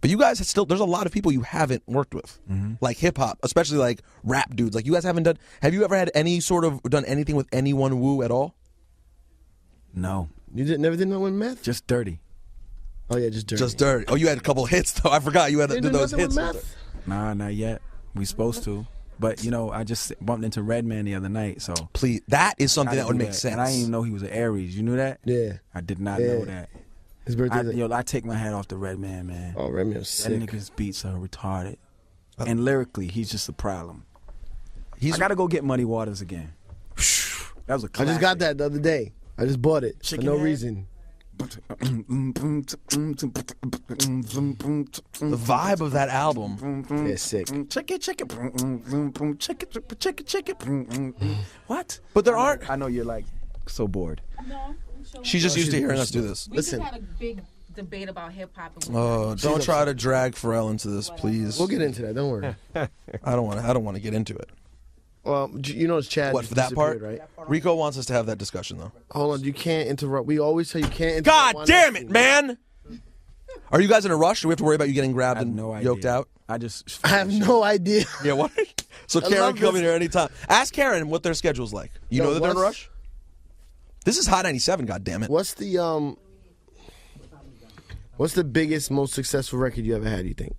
but you guys still, there's a lot of people you haven't worked with, like hip hop, especially like rap dudes. Like you guys haven't done. Have you ever had any sort of done anything with anyone Wu at all? No, Never did no one meth? just dirty. Oh yeah, just dirty. Just dirty. Oh, you had a couple hits though. I forgot you had You did didn't do those nothing with hits. meth? Nah, not yet. We supposed to, but you know, I just bumped into Redman the other night, so Please, that is something I that would do make sense. And I didn't even know he was an Aries. You knew that? Yeah. I did not Yeah. know that. His birthday. I take my hat off to Redman, man. Oh, Remy was That sick. nigga's beats are retarded, and lyrically, he's just a problem. He's I gotta go get Muddy Waters again. That was a I classic. just got that the other day. I just bought it Chicken for no head? reason. the vibe of that album. Yeah, sick. What? But there aren't. I know you're like so bored. She's just used to hearing us do this. We Listen. just had a big debate about hip hop. Oh, don't try to drag Pharrell into this, please. We'll get into that. Don't worry. I don't want to get into it. Well, you know it's Chad. What, just for that part? disappeared, right? Rico wants us to have that discussion though. Hold on, you can't interrupt. We always tell you can't interrupt. God Juan damn it, Epstein. man! Are you guys in a rush? Do we have to worry about you getting I grabbed have and no idea. yoked out? I just. I have no idea. Yeah, what? So I Karen love can come this. in here anytime. Ask Karen what their schedule's like. You know that they're in a rush? This is Hot 97, goddammit. What's the biggest, most successful record you ever had? You think?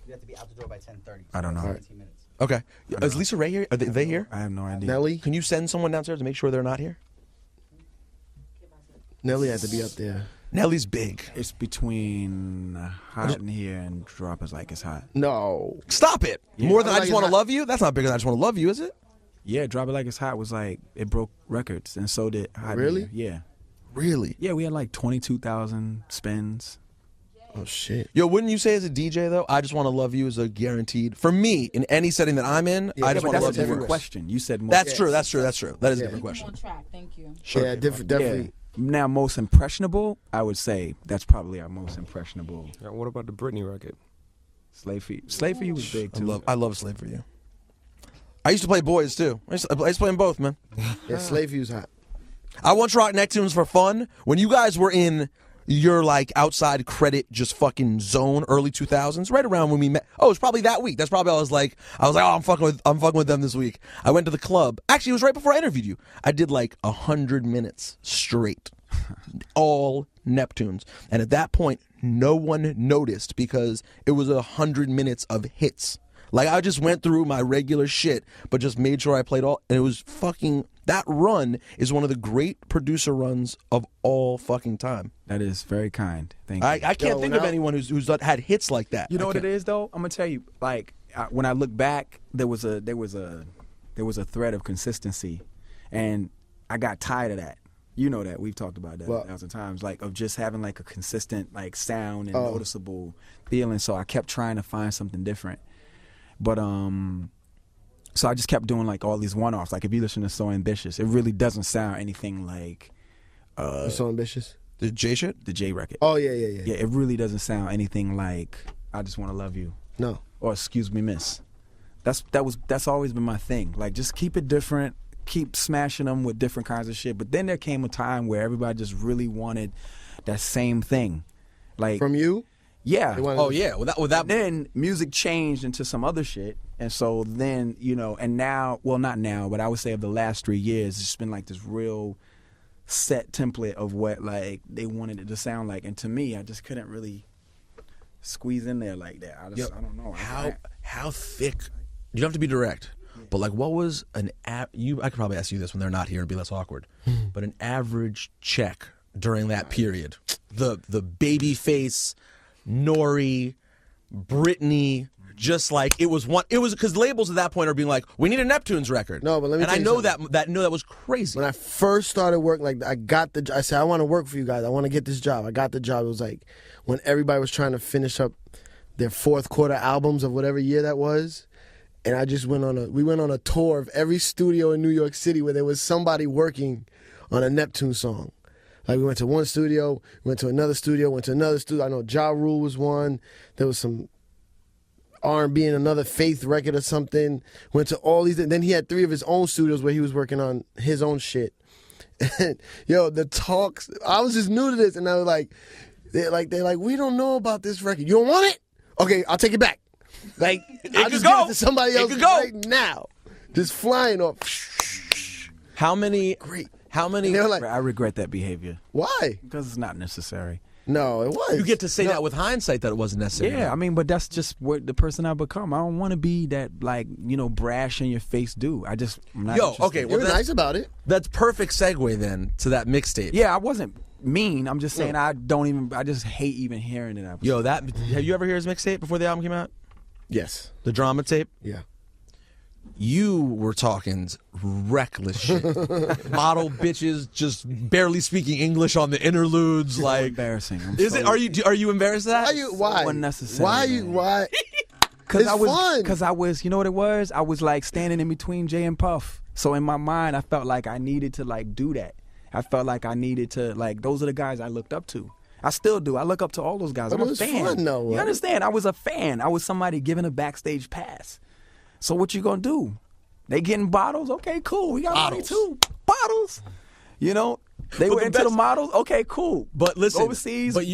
You have to be out the door by 10:30. I don't know. 15 minutes. Okay. Is Lisa Ray here? Are they here? I have no idea. Nelly. Can you send someone downstairs to make sure they're not here? Nelly had to be up there. Nelly's big. It's between hot in here and drop is like it's hot. No. Stop it. More than I Like just it's want to hot. love you? That's not bigger than I just want to love you, is it? Yeah, drop it like it's hot was like it broke records, and so did hot. in Really? Here. Yeah. Really? Yeah, we had like 22,000 spins. Oh shit. Yo, wouldn't you say as a DJ though, I just want to love you is a guaranteed for me in any setting that I'm in. I just but want to that's a love you. different first. question. You said more. That's true. That's true. That's true. That is a different question. On track. Thank you. Yeah, definitely. Yeah. Now, most impressionable, I would say that's probably our most impressionable. Yeah, what about the Britney record? Slave for You. Slave for You was big too. I love Slave for You. I used to play boys too. I used to play them both, man. Yeah, Slave View's hot. I once rocked Neptunes for fun. When you guys were in your like outside credit just fucking zone, early 2000s, right around when we met. Oh, it was probably that week. That's probably I was like, oh, I'm fucking with them this week. I went to the club. Actually, it was right before I interviewed you. I did like 100 minutes straight, all Neptunes, and at that point, no one noticed because it was 100 minutes of hits. Like I just went through my regular shit, but just made sure I played all, and it was fucking. That run is one of the great producer runs of all fucking time. That is very kind. Thank you. I can't think of anyone who's had hits like that. You know I what it can't. is though? I'm gonna tell you. Like when I look back, there was a thread of consistency, and I got tired of that. You know that we've talked about that Well- 1,000 times. Like of just having like a consistent like sound and noticeable feeling. So I kept trying to find something different, but so I just kept doing like all these one-offs. Like if you listen to So Ambitious, it really doesn't sound anything like You're so ambitious. The J shit? the J record. Oh yeah. Yeah, it really doesn't sound anything like I Just Want to Love You No. or Excuse Me Miss. That's always been my thing. Like just keep it different, keep smashing them with different kinds of shit. But then there came a time where everybody just really wanted that same thing. Like From you? yeah. They wanted- Oh yeah, with that. Then music changed into some other shit. And so then, and now, well, not now, but I would say of the last 3 years, it's been like this real set template of what like they wanted it to sound like. And to me, I just couldn't really squeeze in there like that. I don't know. How thick? You don't have to be direct, but like, what was an I could probably ask you this when they're not here and be less awkward. But an average check during that period, the baby face, N.E.R.D, Britney. Just like it was because labels at that point are being like, we need a Neptunes record. No, but let me and tell I you know something. that was crazy. When I first started work, like I said, I want to work for you guys. I want to get this job. I got the job. It was like when everybody was trying to finish up their fourth quarter albums of whatever year that was. And I just we went on a tour of every studio in New York City where there was somebody working on a Neptune song. Like we went to one studio, went to another studio, went to another studio. I know Ja Rule was one. There was some R&B and another Faith record or something. Went to all these. Then he had 3 of his own studios where he was working on his own shit. And, yo, the talks. I was just new to this, and I was like, they're like, we don't know about this record. You don't want it? Okay, I'll take it back. Like, I'll just give it to somebody else right now. Just flying off. How many? Great. How many? They were like, I regret that behavior why? because it's not necessary. No, it was. You get to say that with hindsight that it wasn't necessary. Yeah, I mean, but that's just what the person I become. I don't want to be that, like, brash in your face dude. I'm not interested. Okay, well, You're nice about it. That's perfect segue then to that mixtape. Yeah, I wasn't mean. I'm just saying I just hate even hearing it. Yo, have you ever heard his mixtape before the album came out? Yes. The drama tape? Yeah. You were talking reckless shit. Model bitches just barely speaking English on the interludes. So like embarrassing. Are you embarrassed of that? Why? So unnecessary. Why? Because fun. I was, you know what it was? I was like standing in between Jay and Puff. So in my mind, I felt like I needed to like do that. I felt like I needed to like, those are the guys I looked up to. I still do. I look up to all those guys. But I'm it a was fan. fun, though. You understand? I was a fan. I was somebody giving a backstage pass. So what you gonna do? They getting bottles? Okay, cool. We got money too. Bottles. You know, they were into the models. Okay, cool. But listen, overseas. But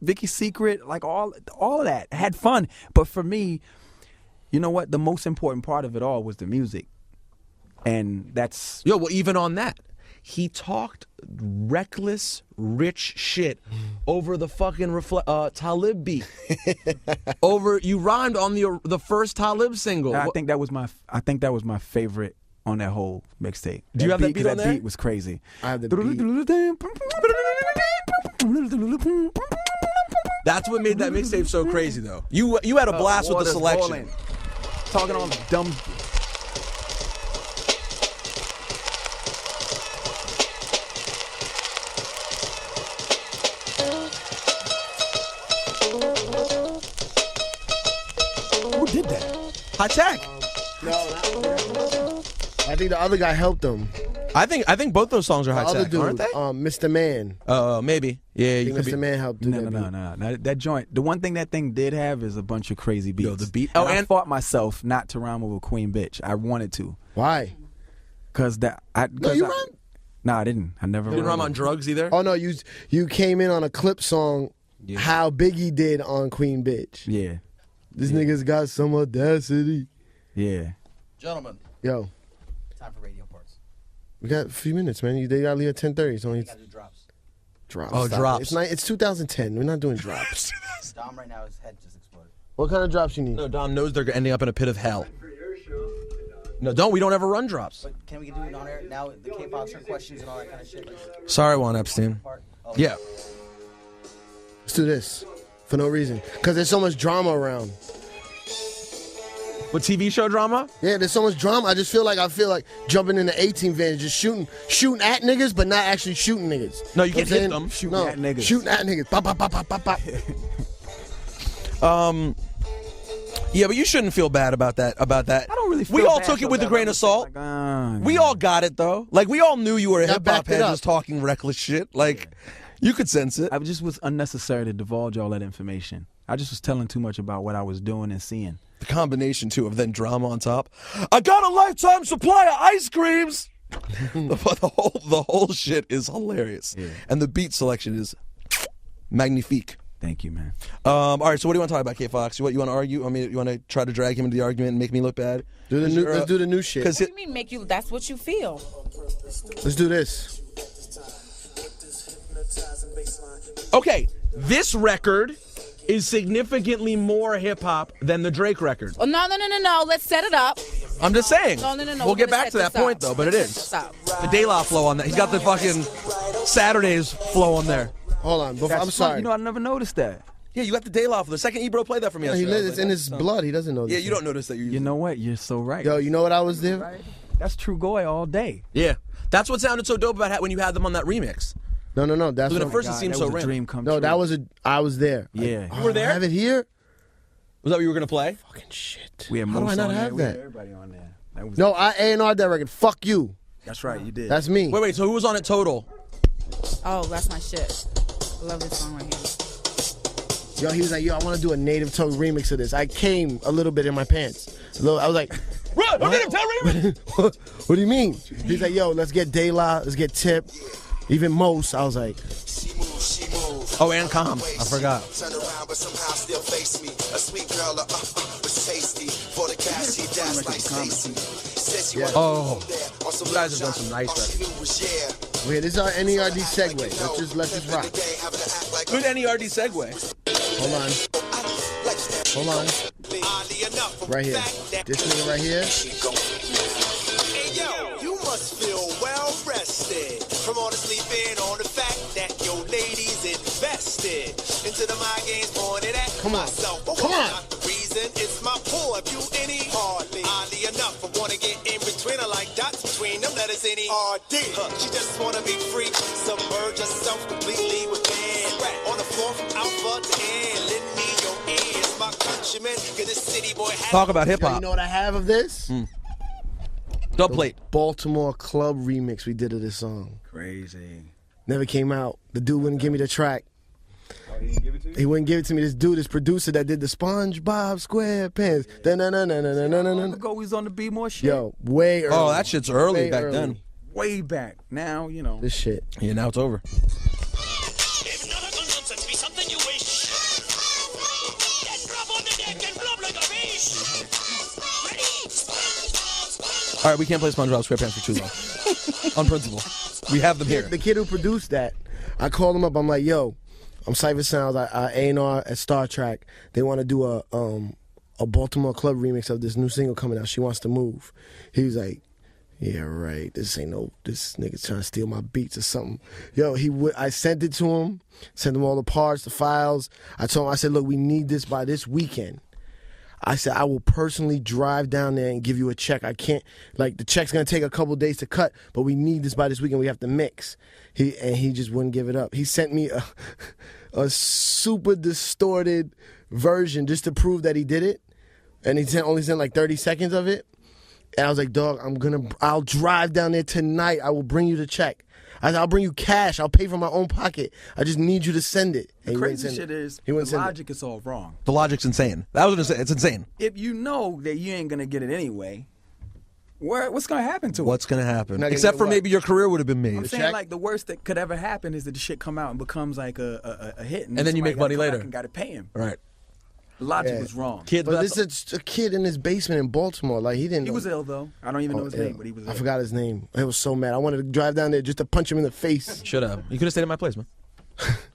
Vicky's Secret, like all of that. I had fun. But for me, you know what? The most important part of it all was the music, and that's well, even on that, he talked reckless, rich shit over the fucking Talib beat. You rhymed on the first Talib single. I think that was my favorite on that whole mixtape. Do you have that beat on there? That beat was crazy. I have the beat. That's what made that mixtape so crazy, though. You had a blast with the selection. Bowling. Talking all dumb. Who did that? High Tech. I think the other guy helped him. I think both those songs are High The other Tech, dude, aren't they? Mr. Man. Maybe. Yeah, you could Mr. be. Man helped do that. No. That joint. The one thing that thing did have is a bunch of crazy beats. Yo, the beat. And I fought myself not to rhyme over Queen Bitch. I wanted to. Why? Cause No, you rhymed? No, I didn't. I never. You didn't rhyme on drugs either? Oh no, you came in on a clip song. Yeah. How Biggie did on Queen Bitch. Yeah. This nigga's got some audacity. Yeah. Gentlemen, Yo, time for radio parts. we got a few minutes, man. They gotta leave at 10:30. It's only We gotta do drops. drops. Oh, Stop drops. it. It's 2010. We're not doing drops. Dom right now, his head just exploded. What kind of drops you need? No, Dom knows they're ending up in a pit of hell. No, we don't ever run drops. But can we do it on air now? The K-Boxer questions and all that kind of shit. Sorry, Juan Epstein. Oh. Yeah. Let's do this for no reason. Because there's so much drama around. What TV show drama? Yeah, there's so much drama. I feel like jumping in the 18 van, just shooting at niggas, but not actually shooting niggas. No, you can't know what hit I'm them. saying? Shooting at niggas. Shooting at niggas. Pop, pop, pop, pop, pop, pop. Yeah, but you shouldn't feel bad about that. I don't really feel We all bad took it about with a that. grain of salt. Like, We all got it, though. Like, we all knew you were a That hip-hop backed it head up. just talking reckless shit. Like, you could sense it. I just was unnecessary to divulge all that information. I just was telling too much about what I was doing and seeing. The combination, too, of then drama on top. I got a lifetime supply of ice creams! the whole shit is hilarious. Yeah. And the beat selection is magnifique. Thank you, man. All right, so what do you want to talk about, K Fox? You want to argue? I mean, you want to try to drag him into the argument and make me look bad? Let's do the new shit. What do you mean make you? That's what you feel. Let's do this. Okay, this record is significantly more hip hop than the Drake record. Oh, no. Let's set it up. I'm just saying. No. We'll We're get gonna back set to that this point up. though, but it is. Stop. The De La flow on that. He's got the fucking Saturdays flow on there. Hold on. I'm sorry. You know, I never noticed that. Yeah, you got the De La flow. The second Ebro played that for me yesterday. It's in his blood. He doesn't know this. Yeah, you don't notice that You know what? You're so right. Yo, you know what I was there? That's True Goy all day. Yeah, that's what sounded so dope about when you had them on that remix. No. That's Look, at what first it God, seemed that so was a random. dream come No, true. that was I was there. Yeah. You were there? I have it here? Was that what you were gonna play? Fucking shit. We had How do I Moose not on have there. We had that? everybody on there. That was, No, I A&R that record. Fuck you. that's right. You did. That's me. Wait. So who was on it total? Oh, that's my shit. I love this song right here. Yo, he was like, yo, I want to do a Native Tongue remix of this. I came a little bit in my pants. I was like, Run! Look at him, tell Raymond! What do you mean? He's like, yo, let's get De La, let's get Tip, even Most. I was like, Oh, and Calm. I forgot. Turn around, but somehow still face me. A sweet girl, was tasty. For the cash, she danced like Stacy. Said she wanted Oh, to there on some you guys have done some nice records. okay, this is our N.E.R.D. segue. Let's just rock. Good N.E.R.D. segue. Hold on. Right here. This nigga right here. Hey, yo, you must feel well rested from all the sleeping on the fact that your lady's invested into the mind games pointed at myself. But not the reason it's my poor if you any hardly. Oddly enough, I wanna get in between her like dots between them letters N.E.R.D. She just wanna be free, submerge herself completely within. On the floor from alpha to end, lend me your ears, my countrymen, 'cause this city boy has Talk about hip Yo, hop. you know what I have of this? Dub plate. Baltimore club remix we did of this song. Crazy. Never came out. The dude wouldn't give me the track. He wouldn't give it to me. This dude, this producer that did the SpongeBob SquarePants. Long ago, we was on the Be More shit. Yo, way early. Oh, that shit's early Way back early. then. Way back. Now, you know. This shit. Yeah, now it's over. If nautical nonsense be something you wish, then drop on the deck and flop like a fish. Ready? All right, we can't play SpongeBob SquarePants for too long. On principle. We have them here. The kid who produced that, I called him up. I'm like, yo, I'm Cypher Sounds, A&R at Star Trek. They want to do a Baltimore club remix of this new single coming out. She Wants to Move. He was like, yeah, right. This nigga's trying to steal my beats or something. Yo, I sent it to him, sent him all the parts, the files. I told him, I said, look, we need this by this weekend. I said, I will personally drive down there and give you a check. I can't, like, the check's going to take a couple days to cut, but we need this by this weekend. We have to mix. He just wouldn't give it up. He sent me a super distorted version just to prove that he did it. And he only sent like 30 seconds of it. And I was like, dog, I'll drive down there tonight. I will bring you the check. I said, I'll bring you cash. I'll pay from my own pocket. I just need you to send it. The crazy shit is, the logic is all wrong. The logic's insane. That was it's insane. If you know that you ain't gonna get it anyway, what's gonna happen to it? What's gonna happen? Not gonna Except get for what? maybe your career would have been I'm made. saying, like, the worst that could ever happen is that the shit come out and becomes like a hit, And then you make money later. And gotta pay him. Right. Logic was wrong. Kids, But this is a kid in his basement in Baltimore. Like, he didn't. He was ill though. I don't even know his name, but he was ill. I forgot his name. I was so mad. I wanted to drive down there just to punch him in the face. should have. You could have stayed at my place, man.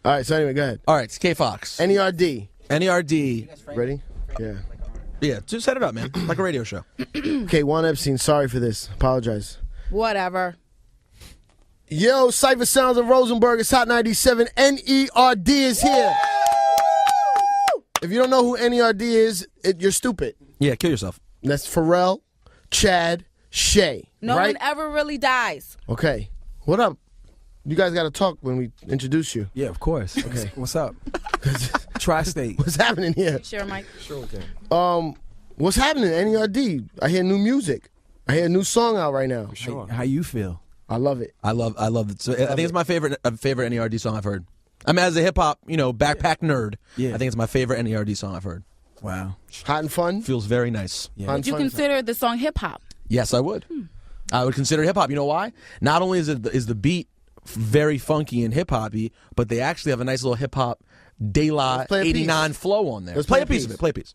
All right, so anyway, go ahead. All right, it's K Fox. N.E.R.D. N.E.R.D. Ready? Yeah. Yeah, just set it up, man. Like a radio show. Okay, Juan Epstein, sorry for this. Apologize. Whatever. Yo, Cypher Sounds of Rosenberg. It's Hot 97. N.E.R.D. is here. If you don't know who N.E.R.D. is, you're stupid. Yeah, kill yourself. That's Pharrell, Chad, Shay. No right? one ever really dies. Okay. What up? You guys got to talk when we introduce you. Yeah, of course. Okay. What's up? Tri-state. What's happening here? Sure, Mike. Sure, okay. What's happening? N.E.R.D. I hear new music. I hear a new song out right now. Sure. How you feel? I love it. I love it. So I think it's my favorite N.E.R.D. song I've heard. I mean, as a hip hop, backpack nerd, Yeah. I think it's my favorite N.E.R.D. song I've heard. Wow. Hot and fun? Feels very nice. Yeah. Hot and Would you fun. consider the song hip hop? Yes, I would. I would consider hip hop. You know why? Not only is the beat very funky and hip hoppy, but they actually have a nice little hip hop De La Let's play a 89 flow on there. Let's play play a a piece piece. of it. Play a piece.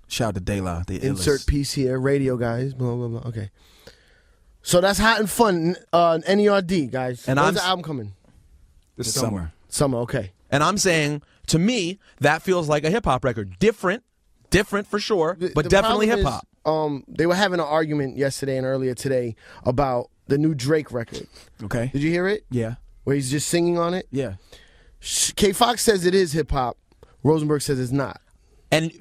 Shout out to De La. The Insert illest. piece here. Radio guys. Blah, blah, blah. Okay. So that's Hot and Fun. N.E.R.D. guys. And When's I'm- the album coming? This summer. Summer. Okay. And I'm saying, to me, that feels like a hip hop record. Different for sure, but The definitely problem hip is, hop. They were having an argument yesterday and earlier today about the new Drake record. Okay. Did you hear it? Yeah. Where he's just singing on it? Yeah. K Fox says it is hip hop. Rosenberg says it's not. And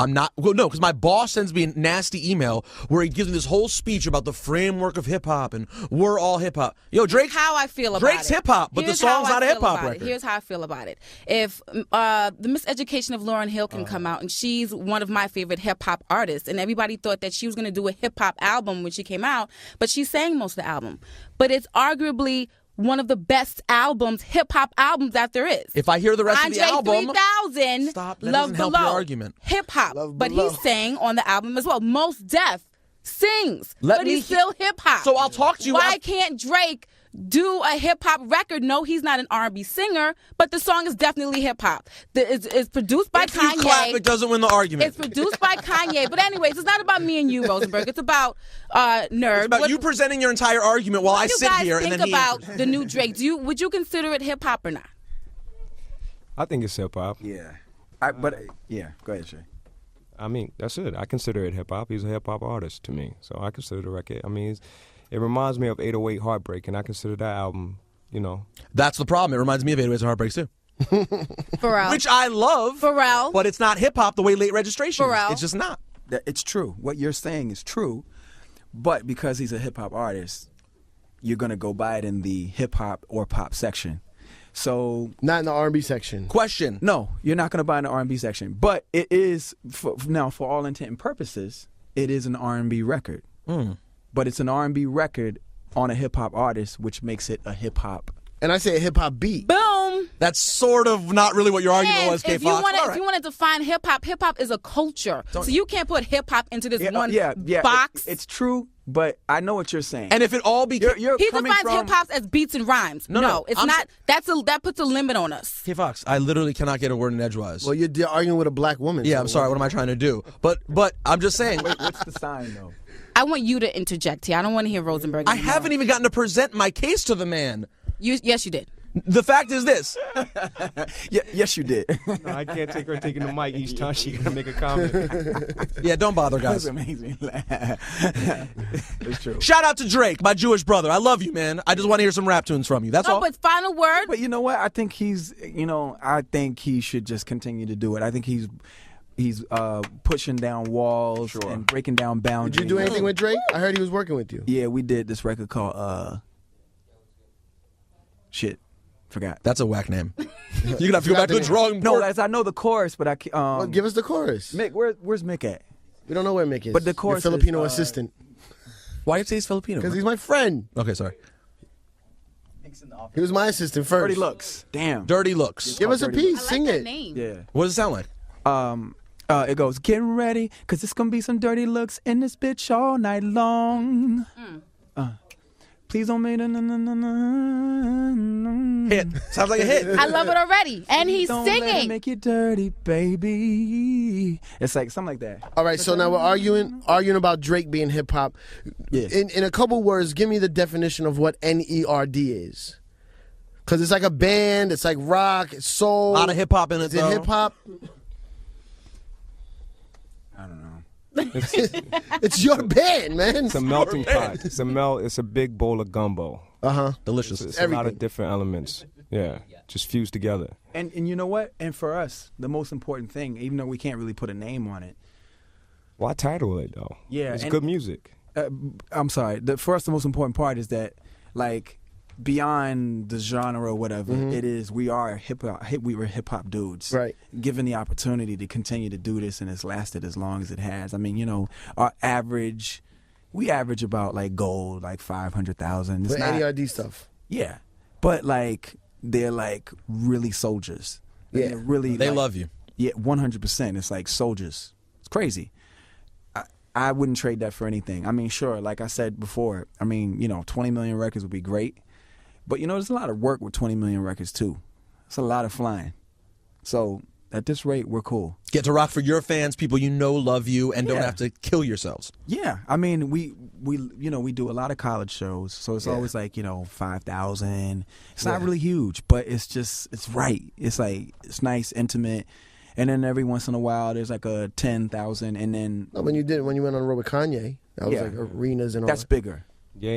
I'm not. Well, no, because my boss sends me a nasty email where he gives me this whole speech about the framework of hip hop and we're all hip hop. Yo, Drake's How I feel about Drake's it. hip hop, but Here's the song's how I not a feel hip hop about it. record. Here's how I feel about it. If the Miseducation of Lauryn Hill can come out, and she's one of my favorite hip hop artists, and everybody thought that she was going to do a hip hop album when she came out, but she sang most of the album. But it's arguably one of the best albums, hip hop albums that there is. If I hear the rest Andre of the album, 3000, stop. That Love doesn't help Below, your argument. hip hop, Love but Below. he sang on the album as well. Most Def sings, Let but me he's still hip hop. So I'll talk to you Why af- can't Drake do a hip hop record? No, he's not an R&B singer, but the song is definitely hip hop. It's produced by if you Kanye. clap, it doesn't win the argument. It's produced by Kanye. But anyways, it's not about me and you, Rosenberg. It's about N.E.R.D. It's about you presenting your entire argument while I What do sit you guys here and think then he about answers. the new Drake? Would you consider it hip hop or not? I think it's hip hop. Yeah. Yeah, go ahead, Shay. I mean, that's it. I consider it hip hop. He's a hip hop artist to me, so I consider the record. I mean, it reminds me of 808 Heartbreak, and I consider that album, you know. That's the problem. It reminds me of 808s and Heartbreaks too. Pharrell. Which I love. Pharrell. But it's not hip hop the way Late Registration is. Pharrell. It's just not. It's true. What you're saying is true, but because he's a hip hop artist, you're gonna go by it in the hip hop or pop section. So Not in the R&B section. Question. no, you're not gonna buy in the R&B section, but it is now for all intent and purposes, it is an R&B record. But it's an R&B record on a hip hop artist, which makes it a hip hop. And I say a hip hop beat. Boom. That's sort of not really what your argument And was, K. if you Fox. want All to, right. if you want to define hip hop is a culture. So you can't put hip hop into this one box. It's true, but I know what you're saying. And if it all became... you're He coming defines from hip hop as beats and rhymes. No, it's I'm not. That puts a limit on us. K. Fox, I literally cannot get a word in edgewise. Well, you're arguing with a black woman. yeah, so I'm sorry. What am I trying to do? But I'm just saying... what's the sign though? I want you to interject here. I don't want to hear Rosenberg. I anymore. haven't even gotten to present my case to the man. Yes, you did. The fact is this. Yes, you did. No, I can't take her taking the mic each time she gonna make a comment. Yeah, don't bother, guys. That's amazing. It's true. Shout out to Drake, my Jewish brother. I love you, man. I just want to hear some rap tunes from you. That's No, all. but final word. But you know what? I think I think he should just continue to do it. I think he's pushing down walls and breaking down boundaries. Did you do anything with Drake? I heard he was working with you. Yeah, we did this record called shit. Forgot. That's a whack name. You're gonna have to go back to the drawing No, board. as I know the chorus, but I can't. Well, give us the chorus. Mick, where's Mick at? We don't know where Mick is. But the chorus Your Filipino is, assistant. Why do you say he's Filipino? Because he's my friend. Okay, sorry. He was my assistant first. Dirty Looks. Damn. Dirty Looks. Give us a Dirty piece. I like Sing that it. name. Yeah. What does it sound like? It goes, get ready, cause it's gonna be some dirty looks in this bitch all night long. Please don't make Hit. Sounds like a hit. I love it already, and he's don't let it singing. make you dirty, baby. It's like something like that. All right, so now we're arguing about Drake being hip hop. Yeah. In a couple words, give me the definition of what N.E.R.D is. Because it's like a band, it's like rock, it's soul. A lot of hip hop in it, Is it though. hip hop? I don't know. It's your band, man. It's a melting pot. It's a big bowl of gumbo. Delicious. It's a lot of different elements. Yeah, just fused together. And you know what? And for us, the most important thing, even though we can't really put a name on it. Why title it though? Yeah, it's and- good music. I'm sorry. For us, the most important part is that, like, beyond the genre or whatever, it is we are hip hop. We were hip hop dudes, Right. Given the opportunity to continue to do this, and it's lasted as long as it has. I mean, we average about like gold, like 500,000. It's With not, N.E.R.D stuff. yeah, but like they're like really soldiers. Yeah. They're really They like- love you. Yeah, 100%. It's like soldiers. It's crazy. I wouldn't trade that for anything. I mean, sure, like I said before, 20 million records would be great. But, there's a lot of work with 20 million records, too. It's a lot of flying. So, at this rate, we're cool. Get to rock for your fans, people you know love you, and don't Yeah. have to kill yourselves. Yeah. I mean, we do a lot of college shows. So, it's always like, 5,000. It's not really huge, but it's right. It's like, it's nice, intimate. And then every once in a while, there's like a 10,000, and then... No, when you went on the road with Kanye, that was like arenas and all That's that. bigger. Yeah,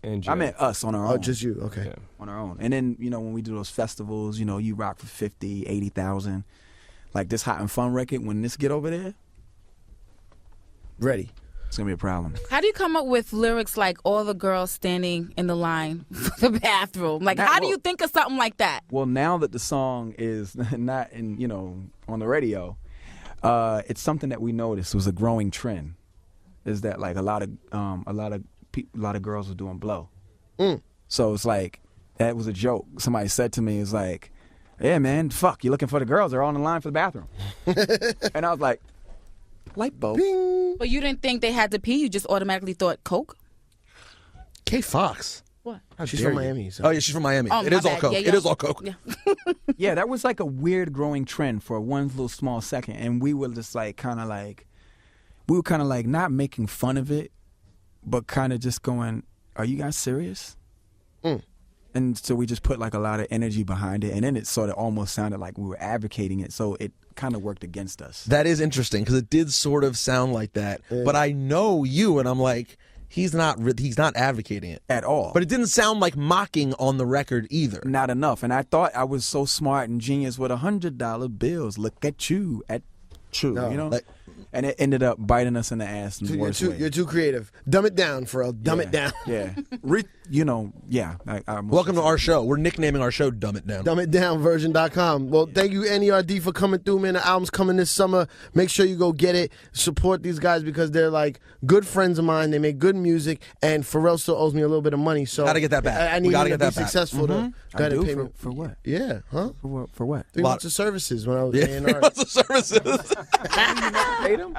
and Jay. I meant us on our own. Oh, just you. Okay. Yeah. On our own. And then, when we do those festivals, you rock for 50, 80,000. Like this Hot and Fun record, when this get over there, Ready. it's going to be a problem. How do you come up with lyrics like all the girls standing in the line for the bathroom? Like, how do you think of something like that? Well, now that the song is not on the radio, it's something that we noticed was a growing trend. Is that like a lot of girls are doing blow. So it's like that was a joke. Somebody said to me, "It's like, yeah, man, fuck, you looking for the girls? They're all in the line for the bathroom." And I was like, light bulb. Bing. But you didn't think they had to pee. You just automatically thought Coke. K Fox. What? She's from Miami. So. Oh yeah, she's from Miami. Oh, It my is all bad. Coke. Yeah, It yeah. is all Coke. Yeah. Yeah, that was like a weird growing trend for one little small second, and we were just like kind of like not making fun of it, but kind of just going, "Are you guys serious?" And so we just put like a lot of energy behind it, and then it sort of almost sounded like we were advocating it, so it kind of worked against us. That is interesting because it did sort of sound like that. But I know you, and I'm like, he's not advocating it At all. But it didn't sound like mocking on the record either. Not enough. And I thought I was so smart and genius with $100 bills. Look at you, you know? Like- and it ended up biting us in the ass in the worst way. You're too creative. Dumb it down, Pharrell. Dumb it down. Yeah. Welcome to our show. We're nicknaming our show Dumb It Down. Dumbitdownversion.com. Well, thank you, N.E.R.D, for coming through, man. The album's coming this summer. Make sure you go get it. Support these guys because they're like good friends of mine. They make good music, and Pharrell still owes me a little bit of money. So Gotta get that back. I We need gotta him to get be that back. successful. To go I ahead and do pay me. for what? Yeah, huh? For what? 3 months of services when I was Yeah, A&R. lots of services. Paid him?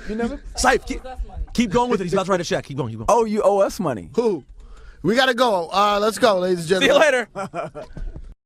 You never? Syfe, keep going with it. He's about to write a check. Keep going. Oh, you owe us money. Who? We gotta go. Let's go, ladies and See you gentlemen. later.